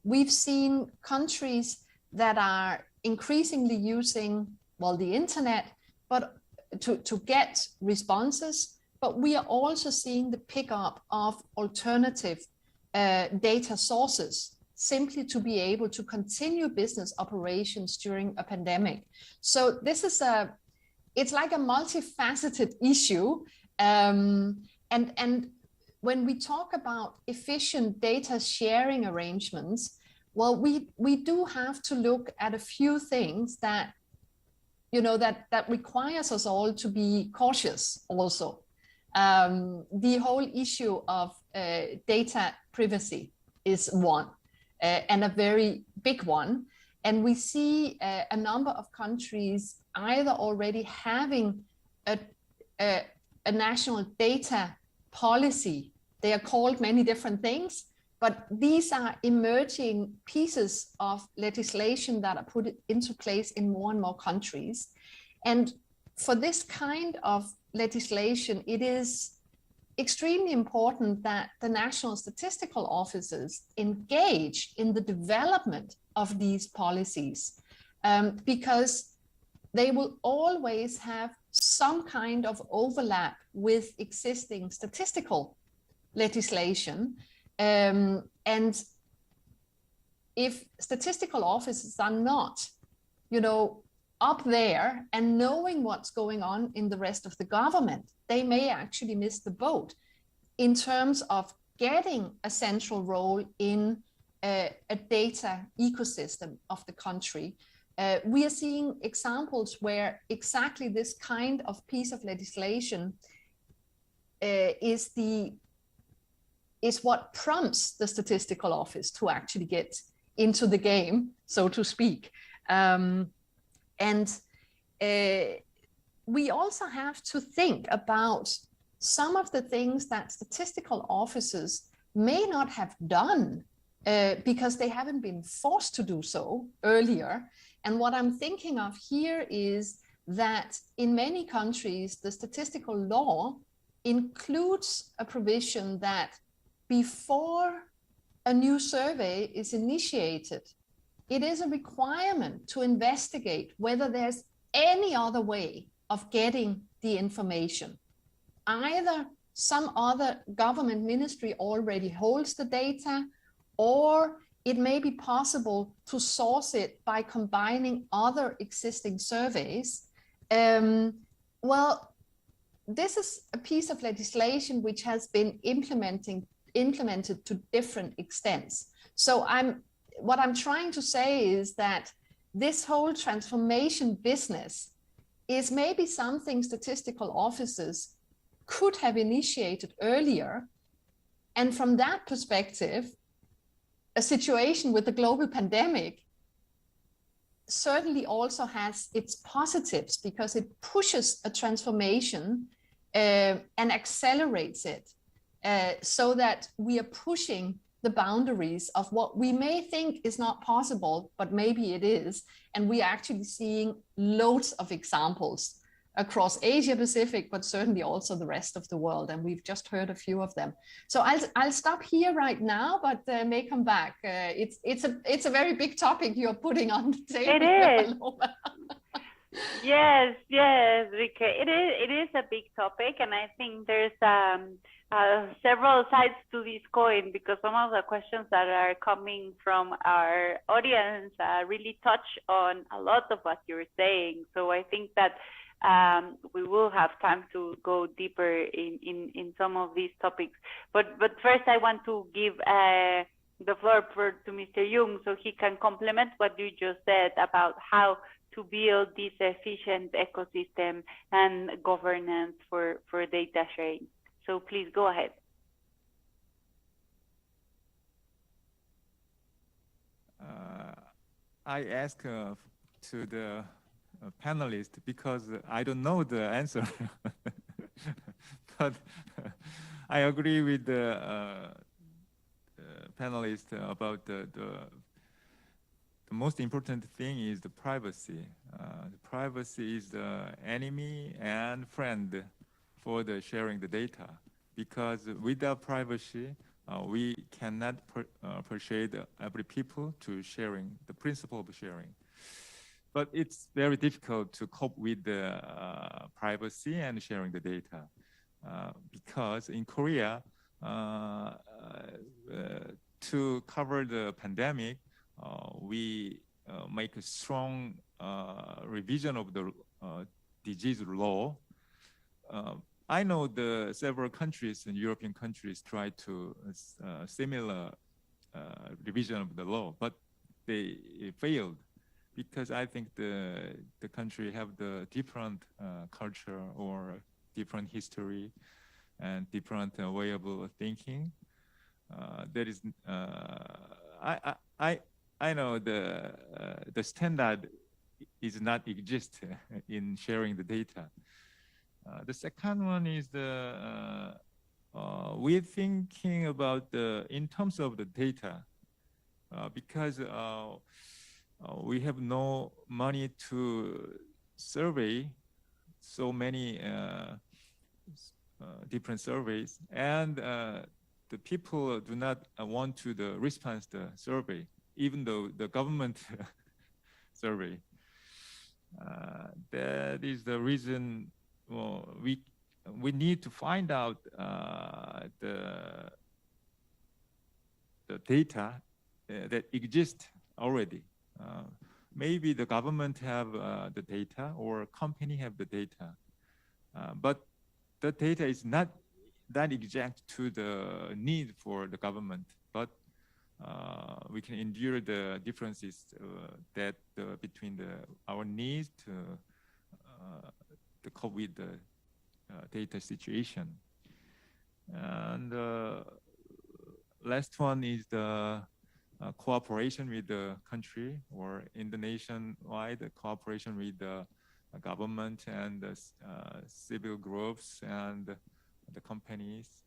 We've seen countries that are increasingly using, well, the internet, but to get responses, but we are also seeing the pickup of alternative data sources, simply to be able to continue business operations during a pandemic. So this is it's like a multifaceted issue. And when we talk about efficient data sharing arrangements, well, we do have to look at a few things that, that requires us all to be cautious also. The whole issue of data privacy is one, and a very big one. And we see a number of countries either already having a national data policy. They are called many different things, but these are emerging pieces of legislation that are put into place in more and more countries. And for this kind of legislation, it is extremely important that the national statistical offices engage in the development of these policies, because they will always have some kind of overlap with existing statistical legislation. And if statistical offices are not, up there and knowing what's going on in the rest of the government, they may actually miss the boat in terms of getting a central role in a data ecosystem of the country. We are seeing examples where exactly this kind of piece of legislation is what prompts the statistical office to actually get into the game, so to speak. And we also have to think about some of the things that statistical officers may not have done because they haven't been forced to do so earlier. And what I'm thinking of here is that in many countries, the statistical law includes a provision that before a new survey is initiated, it is a requirement to investigate whether there's any other way of getting the information. Either some other government ministry already holds the data, or it may be possible to source it by combining other existing surveys. Well, this is a piece of legislation which has been implemented to different extents. So what I'm trying to say is that this whole transformation business is maybe something statistical offices could have initiated earlier. And from that perspective, a situation with the global pandemic certainly also has its positives, because it pushes a transformation and accelerates it, so that we are pushing the boundaries of what we may think is not possible, but maybe it is. And we are actually seeing loads of examples across Asia Pacific, but certainly also the rest of the world. And we've just heard a few of them. So I'll stop here right now, but may come back. It's a very big topic you're putting on the table. It is. Yes, Rike. It is a big topic, and I think there's several sides to this coin, because some of the questions that are coming from our audience really touch on a lot of what you're saying. So I think that we will have time to go deeper in some of these topics. But first, I want to give the floor to Mr. Jung so he can complement what you just said about how to build this efficient ecosystem and governance for data sharing. So please go ahead. I ask to the panelists because I don't know the answer. But I agree with the panelists about the most important thing is the privacy. The privacy is the enemy and friend for the sharing the data, because without privacy, we cannot persuade every people to sharing the principle of sharing. But it's very difficult to cope with the privacy and sharing the data, because in Korea, to cover the pandemic, we make a strong revision of the disease law. I know the several countries and European countries try to similar revision of the law, but they failed, because I think the country have the different culture or different history and different way of thinking. There is I know the standard is not exist in sharing the data. The second one is we're thinking about in terms of the data, because we have no money to survey so many different surveys, and the people do not want to response the survey, even though the government survey. That is the reason we need to find out the data that exists already. Maybe the government have the data or company have the data, but the data is not that exact to the need for the government, but we can endure the differences that between our needs to cope with the data situation. And last one is the cooperation with the country, or in the nationwide, the cooperation with the government and the civil groups and the companies,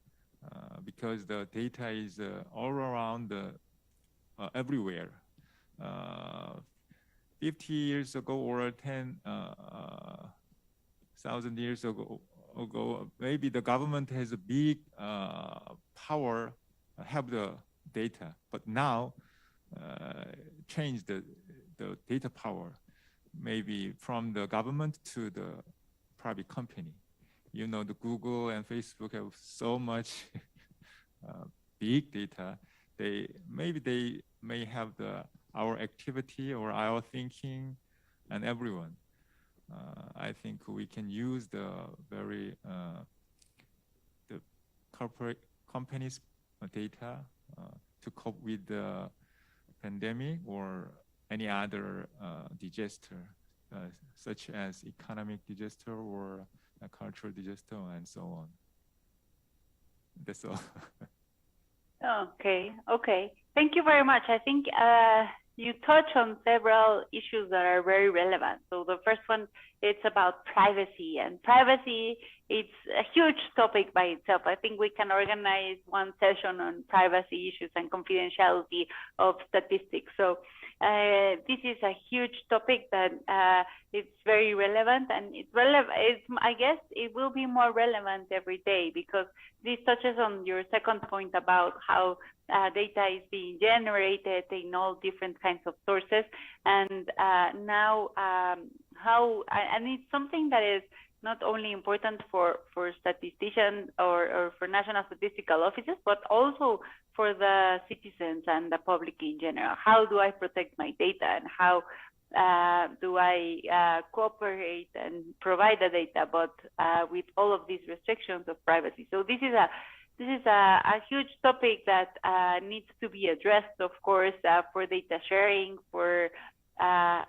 because the data is all around everywhere. 50 years ago or 10,000 years ago, maybe the government has a big power, have the data, but now change the data power, maybe from the government to the private company. You know, the Google and Facebook have so much big data. They may have our activity or our thinking, and everyone. I think we can use the corporate companies' data to cope with the pandemic or any other disaster, such as economic disaster or a cultural disaster, and so on. That's all. Okay. Thank you very much. I think you touch on several issues that are very relevant. So the first one, it's about privacy, and privacy, it's a huge topic by itself. I think we can organize one session on privacy issues and confidentiality of statistics. So this is a huge topic that it's very relevant, and I guess it will be more relevant every day, because this touches on your second point about how data is being generated in all different kinds of sources, and now and it's something that is not only important for statisticians or for national statistical offices, but also for the citizens and the public in general. How do I protect my data, and how do I cooperate and provide the data, but with all of these restrictions of privacy? So this is a huge topic that needs to be addressed, of course, for data sharing, for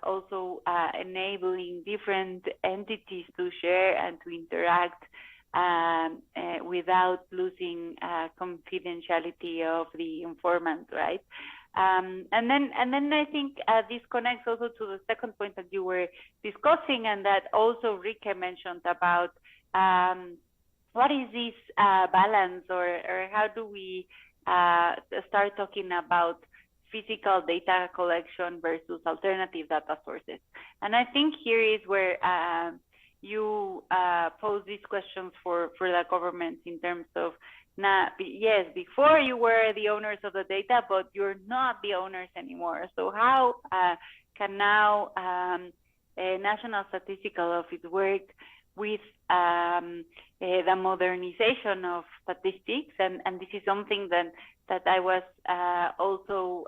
also enabling different entities to share and to interact without losing confidentiality of the informant, right? And then I think this connects also to the second point that you were discussing, and that also Rike mentioned about what is this balance, or how do we start talking about physical data collection versus alternative data sources? And I think here is where you pose these questions for the government in terms of, yes, before you were the owners of the data, but you're not the owners anymore. So how can now a National Statistical Office work with the modernization of statistics? And this is something that I was also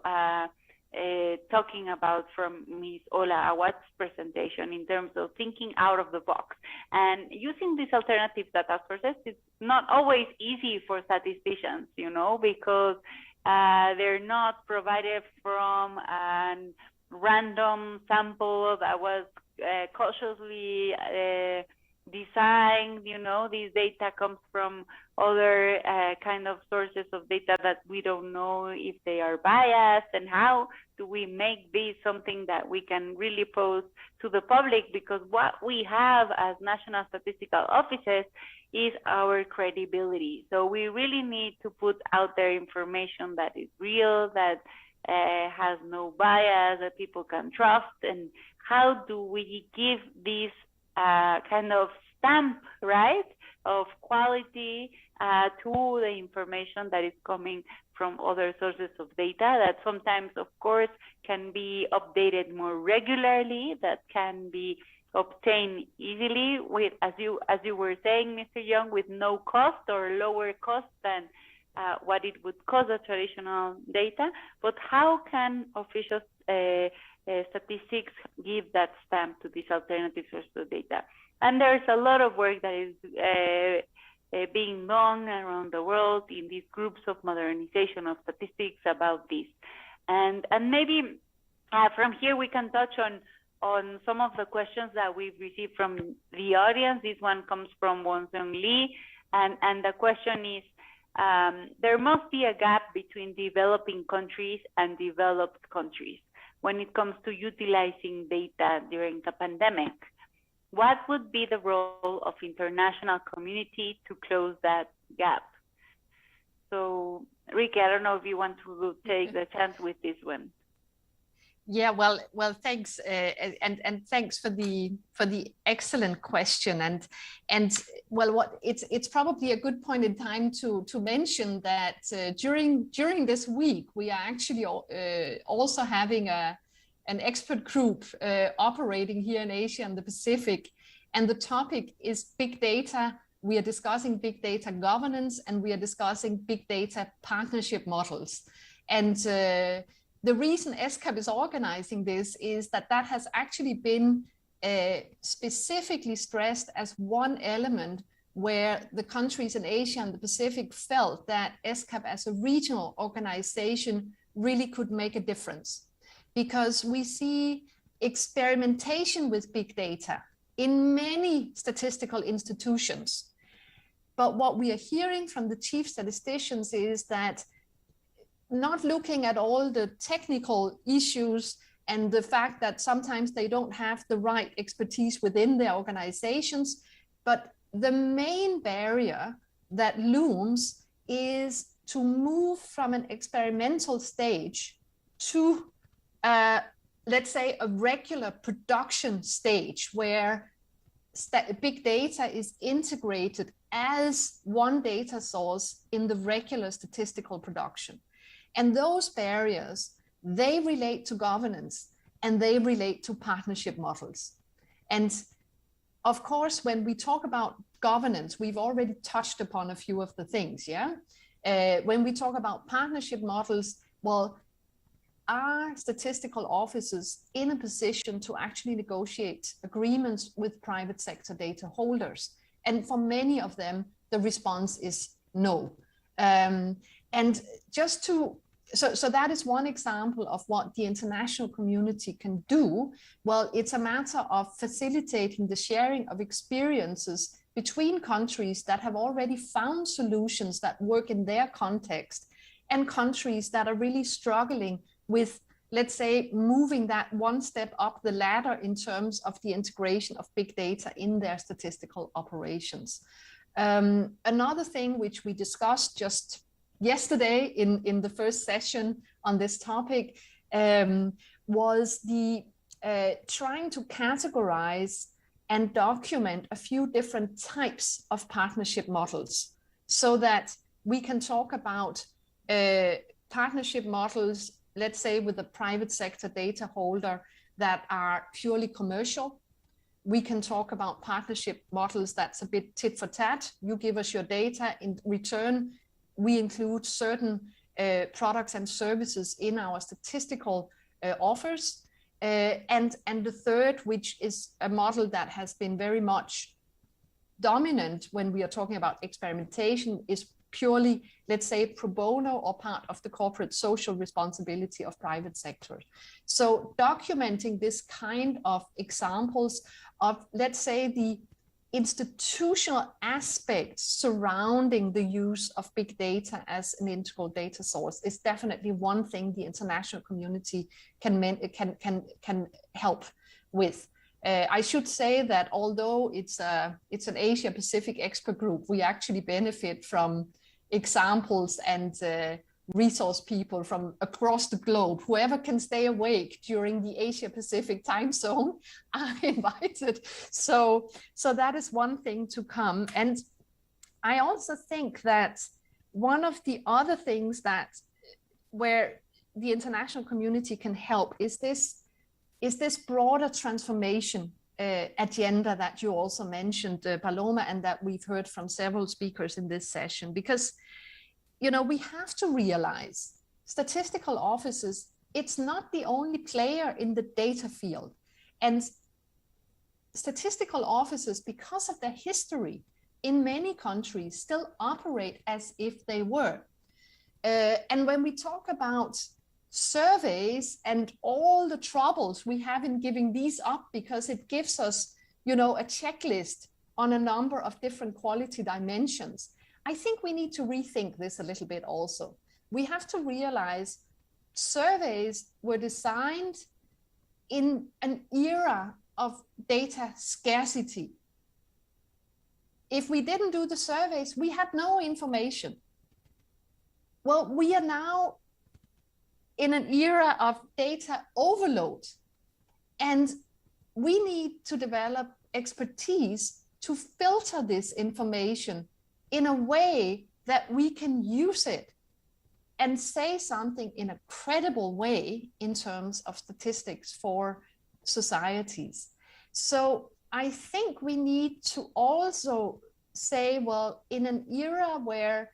talking about from Ms. Ola Awad's presentation, in terms of thinking out of the box. And using these alternative data sources, it's not always easy for statisticians, you know, because they're not provided from a random sample that was cautiously designed. You know, this data comes from other kind of sources of data that we don't know if they are biased, and how do we make this something that we can really pose to the public? Because what we have as national statistical offices is our credibility. So we really need to put out there information that is real, that has no bias, that people can trust. And how do we give this kind of stamp, right, of quality to the information that is coming from other sources of data, that sometimes, of course, can be updated more regularly, that can be obtained easily with, as you were saying, Mr. Young, with no cost or lower cost than what it would cost the traditional data. But how can official statistics give that stamp to these alternative sources of data? And there's a lot of work that is being done around the world in these groups of modernization of statistics about this. And maybe from here we can touch on some of the questions that we've received from the audience. This one comes from Wonsung Lee, and the question is, there must be a gap between developing countries and developed countries when it comes to utilizing data during the pandemic. What would be the role of international community to close that gap? So, Rike, I don't know if you want to take the chance with this one. Yeah, well, thanks, and thanks for the excellent question. And well, it's probably a good point in time to mention that during this week we are actually also having an expert group operating here in Asia and the Pacific, and the topic is big data. We are discussing big data governance, and we are discussing big data partnership models. And the reason ESCAP is organizing this is that has actually been specifically stressed as one element where the countries in Asia and the Pacific felt that ESCAP as a regional organization really could make a difference. Because we see experimentation with big data in many statistical institutions. But what we are hearing from the chief statisticians is that not looking at all the technical issues and the fact that sometimes they don't have the right expertise within their organizations, but the main barrier that looms is to move from an experimental stage to let's say, a regular production stage where big data is integrated as one data source in the regular statistical production. And those barriers, they relate to governance and they relate to partnership models. And of course, when we talk about governance, we've already touched upon a few of the things, yeah? When we talk about partnership models, well, are statistical offices in a position to actually negotiate agreements with private sector data holders? And for many of them, the response is no. And just to, so that is one example of what the international community can do. Well, it's a matter of facilitating the sharing of experiences between countries that have already found solutions that work in their context and countries that are really struggling with, let's say, moving that one step up the ladder in terms of the integration of big data in their statistical operations. Another thing which we discussed just yesterday in the first session on this topic was the trying to categorize and document a few different types of partnership models so that we can talk about partnership models, let's say with a private sector data holder that are purely commercial. We can talk about partnership models that's a bit tit for tat. You give us your data, in return, we include certain products and services in our statistical offers. And the third, which is a model that has been very much dominant when we are talking about experimentation, is purely, let's say, pro bono or part of the corporate social responsibility of private sector. So documenting this kind of examples of, let's say, the institutional aspects surrounding the use of big data as an integral data source is definitely one thing the international community can help with. I should say that although it's an Asia Pacific expert group, we actually benefit from examples and resource people from across the globe. Whoever can stay awake during the Asia Pacific time zone are invited. So that is one thing to come. And I also think that one of the other things that where the international community can help is this broader transformation agenda that you also mentioned, Paloma, and that we've heard from several speakers in this session. Because, you know, we have to realize statistical offices, it's not the only player in the data field. And statistical offices, because of their history in many countries, still operate as if they were. And when we talk about surveys and all the troubles we have in giving these up, because it gives us, you know, a checklist on a number of different quality dimensions, I think we need to rethink this a little bit also. We have to realize surveys were designed in an era of data scarcity. If we didn't do the surveys, we had no information. Well, we are now in an era of data overload, and we need to develop expertise to filter this information in a way that we can use it and say something in a credible way in terms of statistics for societies. So I think we need to also say, well, in an era where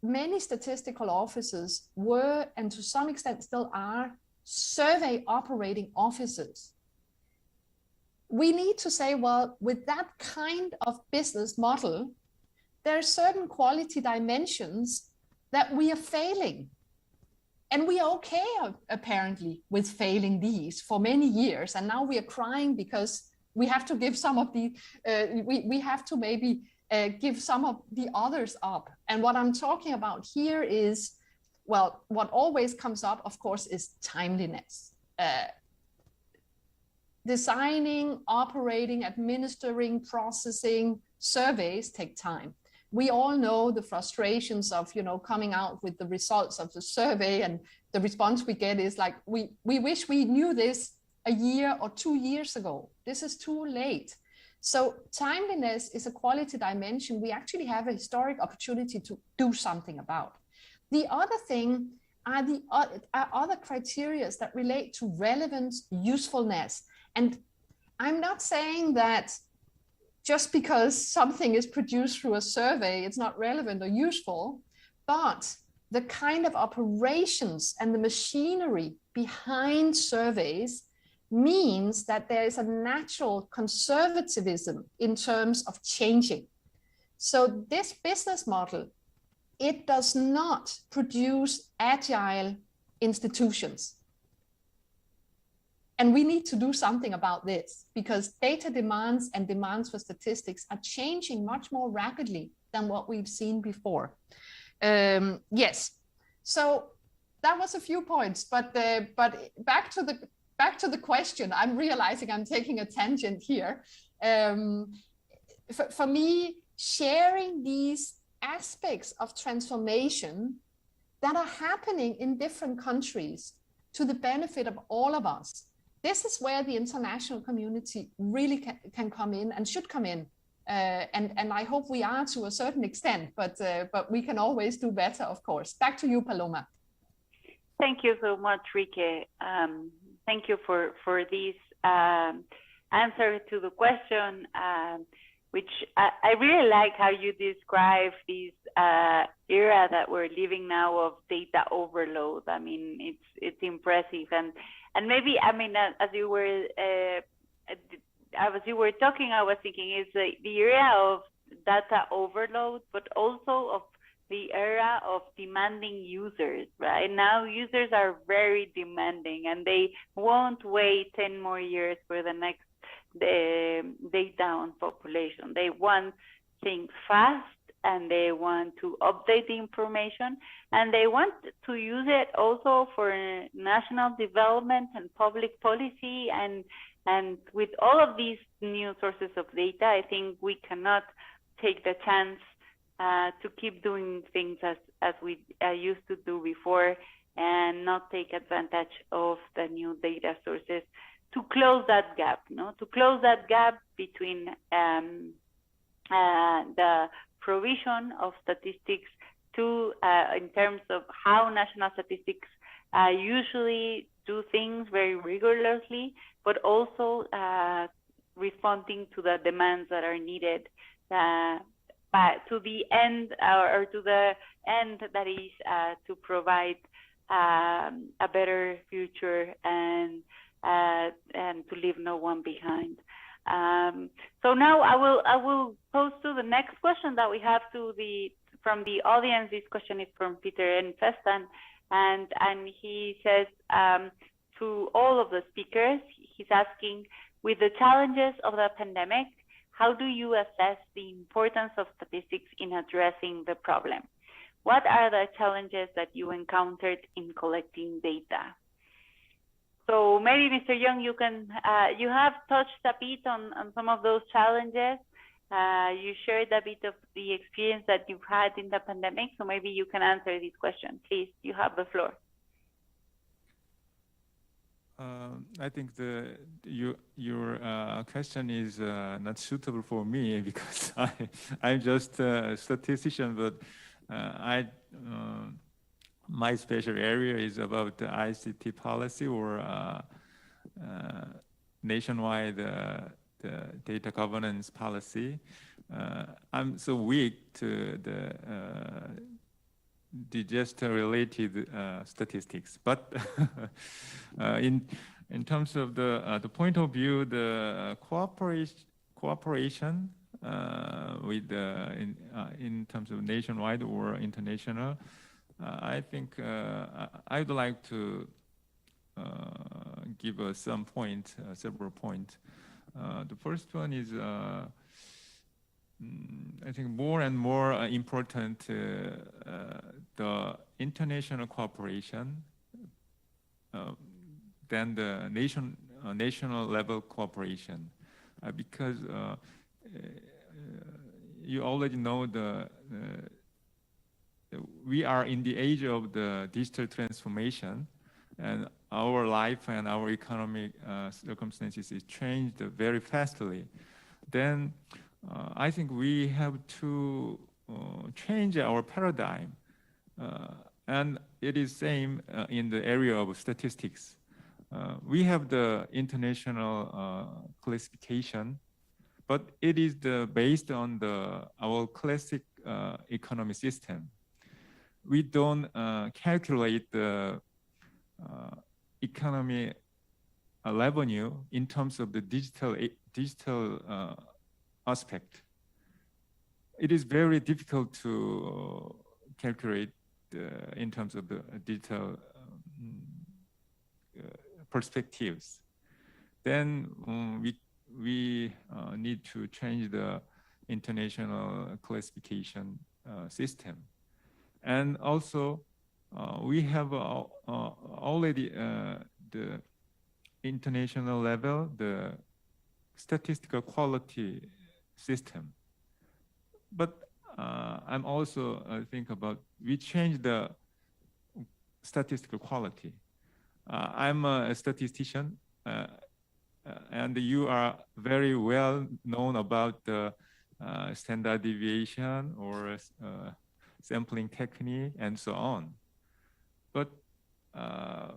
many statistical offices were, and to some extent still are, survey operating offices, we need to say, well, with that kind of business model, there are certain quality dimensions that we are failing. And we are okay, apparently, with failing these for many years. And now we are crying because we have to give some of the, we have to maybe give some of the others up. And what I'm talking about here is, well, what always comes up, of course, is timeliness. Designing, operating, administering, processing surveys take time. We all know the frustrations of, you know, coming out with the results of the survey and the response we get is like, we wish we knew this a year or 2 years ago. This is too late. So timeliness is a quality dimension we actually have a historic opportunity to do something about. The other thing are the other criteria that relate to relevance, usefulness. And I'm not saying that just because something is produced through a survey, it's not relevant or useful, but the kind of operations and the machinery behind surveys means that there is a natural conservatism in terms of changing. So this business model, it does not produce agile institutions. And we need to do something about this because data demands and demands for statistics are changing much more rapidly than what we've seen before. Yes, so that was a few points, but back to the question. I'm realizing I'm taking a tangent here. For me, sharing these aspects of transformation that are happening in different countries to the benefit of all of us. This is where the international community really can come in and should come in. And I hope we are to a certain extent, but we can always do better, of course. Back to you, Paloma. Thank you so much, Rike. Thank you for this answer to the question, which I really like how you describe this era that we're living now of data overload. I mean, it's impressive, and maybe, I mean, as you were talking, I was thinking is the era of data overload, but also of the era of demanding users. Right now, users are very demanding, and they won't wait 10 more years for the next data on population. They want things fast, and they want to update the information, and they want to use it also for national development and public policy. And with all of these new sources of data, I think we cannot take the chance to keep doing things as we used to do before, and not take advantage of the new data sources to close that gap, to close that gap between the provision of statistics to in terms of how national statistics usually do things very rigorously, but also responding to the demands that are needed to the end, or to the end that is to provide a better future and to leave no one behind. So now I will pose to the next question that we have from the audience. This question is from Peter N. Festan, and he says to all of the speakers, he's asking, with the challenges of the pandemic, how do you assess the importance of statistics in addressing the problem? What are the challenges that you encountered in collecting data? So maybe, Mr. Young, you can you have touched a bit on some of those challenges. You shared a bit of the experience that you've had in the pandemic, so maybe you can answer this question. Please, you have the floor. I think your question is not suitable for me because I'm just a statistician, but my special area is about the ICT policy or nationwide the data governance policy. I'm so weak to the disaster-related statistics, but in terms of the point of view, the cooperation with in terms of nationwide or international, I think I'd like to give some point, several points. The first one is I think more and more important the international cooperation than the national level cooperation, because you already know we are in the age of the digital transformation, and our life and our economic circumstances is changed very fastly. Then I think we have to change our paradigm, and it is same in the area of statistics. We have the international classification, but it is based on our classic economy system. We don't calculate the economy revenue in terms of the digital aspect. It is very difficult to calculate in terms of the digital perspectives. Then we need to change the international classification system. And also, we have already the international level, the statistical quality system. But I'm also think about, we change the statistical quality. I'm a statistician, and you are very well known about the standard deviation or sampling technique and so on. But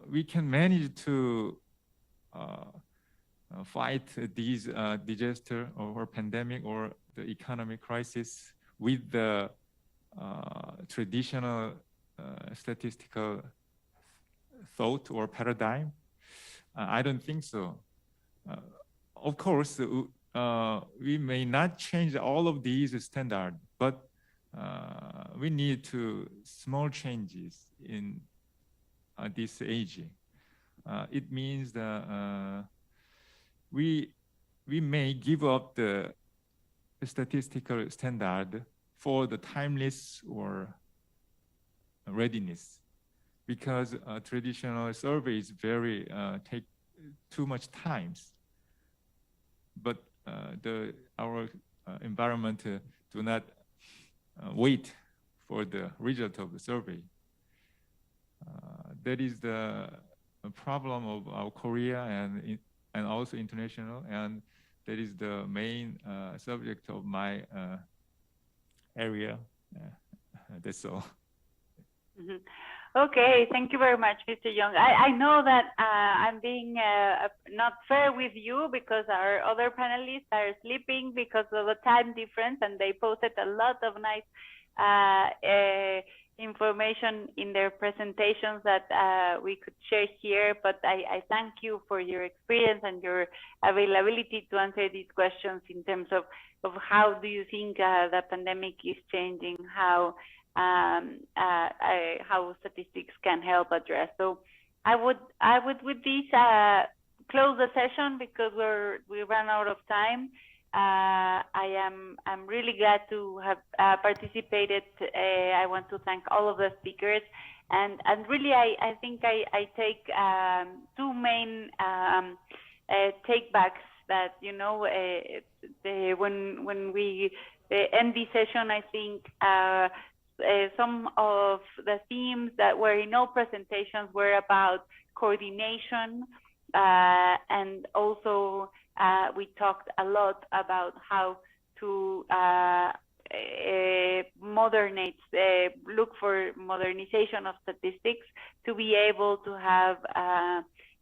we can manage to fight these disaster or pandemic or the economic crisis with the traditional statistical thought or paradigm? I don't think so. Of course, we may not change all of these standards, but we need to small changes in this age. It means that we may give up the statistical standard for the timeless or readiness, because traditional survey is very take too much times. But our environment do not wait for the result of the survey. That is the problem of our Korea and also international, and that is the main subject of my area. That's all. Mm-hmm. Okay, thank you very much, Mr. Young. I know that I'm being not fair with you because our other panelists are sleeping because of the time difference, and they posted a lot of nice information in their presentations that we could share here. But I thank you for your experience and your availability to answer these questions in terms of how do you think the pandemic is changing, how statistics can help address. So I would with this close the session because we ran out of time. I'm really glad to have participated. I want to thank all of the speakers, and really I think I take two main takebacks that, you know, when we end this session, I think some of the themes that were in all presentations were about coordination, and also we talked a lot about how to look for modernization of statistics to be able to have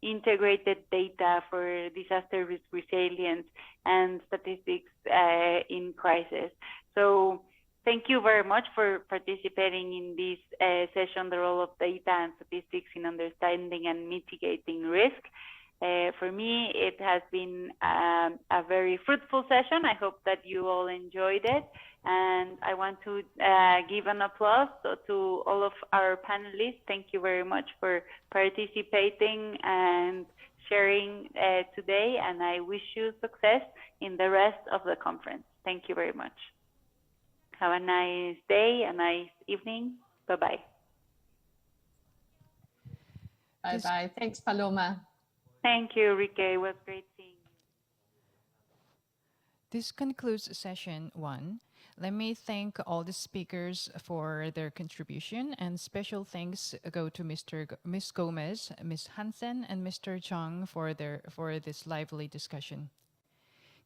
integrated data for disaster risk resilience and statistics in crisis. So thank you very much for participating in this session, the role of data and statistics in understanding and mitigating risk. For me, it has been a very fruitful session. I hope that you all enjoyed it. And I want to give an applause to all of our panelists. Thank you very much for participating and sharing today. And I wish you success in the rest of the conference. Thank you very much. Have a nice day, a nice evening. Bye-bye. Bye-bye. Thanks, Paloma. Thank you, Rike. It was great seeing you. This concludes session 1. Let me thank all the speakers for their contribution, and special thanks go to Ms. Gomez, Ms. Hansen, and Mr. Chung for this lively discussion.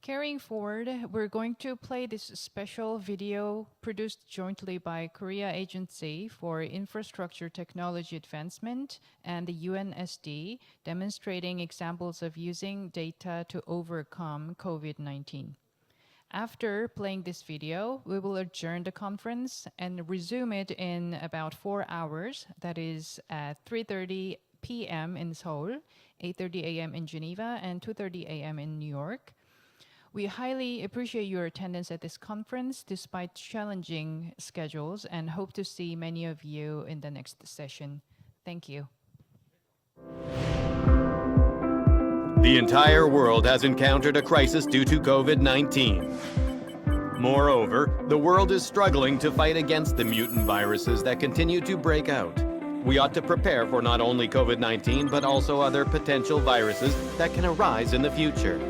Carrying forward, we're going to play this special video produced jointly by Korea Agency for Infrastructure Technology Advancement and the Unsd, demonstrating examples of using data to overcome COVID-19. After playing this video, we will adjourn the conference and resume it in about 4 hours. That is at 3:30 p.m. in Seoul, 8:30 a.m. in Geneva, and 2:30 a.m. in New York. We highly appreciate your attendance at this conference despite challenging schedules, and hope to see many of you in the next session. Thank you. The entire world has encountered a crisis due to COVID-19. Moreover, the world is struggling to fight against the mutant viruses that continue to break out. We ought to prepare for not only COVID-19, but also other potential viruses that can arise in the future.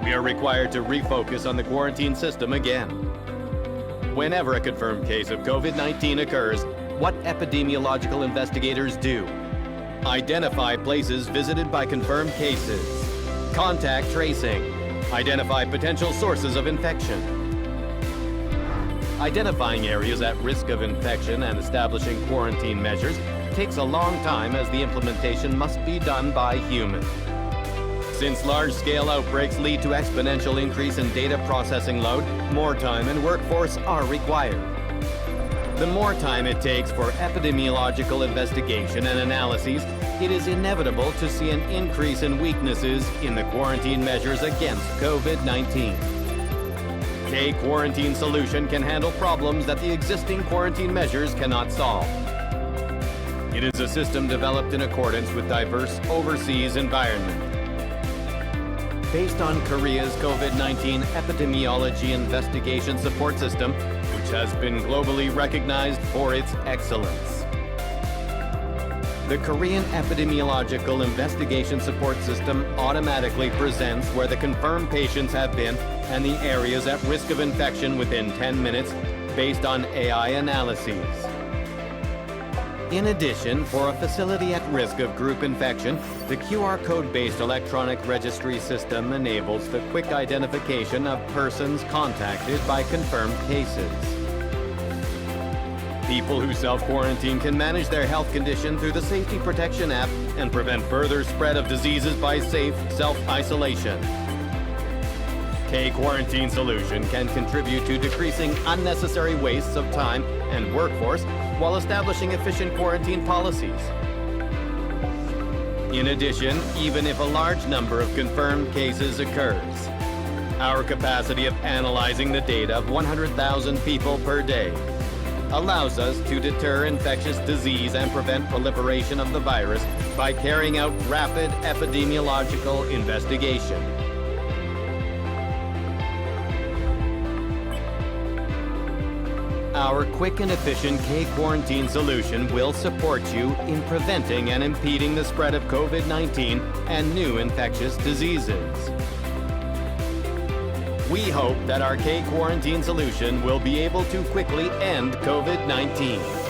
We are required to refocus on the quarantine system again. Whenever a confirmed case of COVID-19 occurs, what epidemiological investigators do? Identify places visited by confirmed cases. Contact tracing. Identify potential sources of infection. Identifying areas at risk of infection and establishing quarantine measures takes a long time, as the implementation must be done by humans. Since large-scale outbreaks lead to exponential increase in data processing load, more time and workforce are required. The more time it takes for epidemiological investigation and analyses, it is inevitable to see an increase in weaknesses in the quarantine measures against COVID-19. K-Quarantine Solution can handle problems that the existing quarantine measures cannot solve. It is a system developed in accordance with diverse overseas environment. Based on Korea's COVID-19 epidemiology investigation support system, which has been globally recognized for its excellence. The Korean Epidemiological Investigation Support System automatically presents where the confirmed patients have been and the areas at risk of infection within 10 minutes based on AI analyses. In addition, for a facility at risk of group infection, the QR code-based electronic registry system enables the quick identification of persons contacted by confirmed cases. People who self-quarantine can manage their health condition through the Safety Protection app and prevent further spread of diseases by safe self-isolation. K-Quarantine Solution can contribute to decreasing unnecessary wastes of time and workforce while establishing efficient quarantine policies. In addition, even if a large number of confirmed cases occurs, our capacity of analyzing the data of 100,000 people per day allows us to deter infectious disease and prevent proliferation of the virus by carrying out rapid epidemiological investigation. Our quick and efficient K-Quarantine Solution will support you in preventing and impeding the spread of COVID-19 and new infectious diseases. We hope that our K-Quarantine Solution will be able to quickly end COVID-19.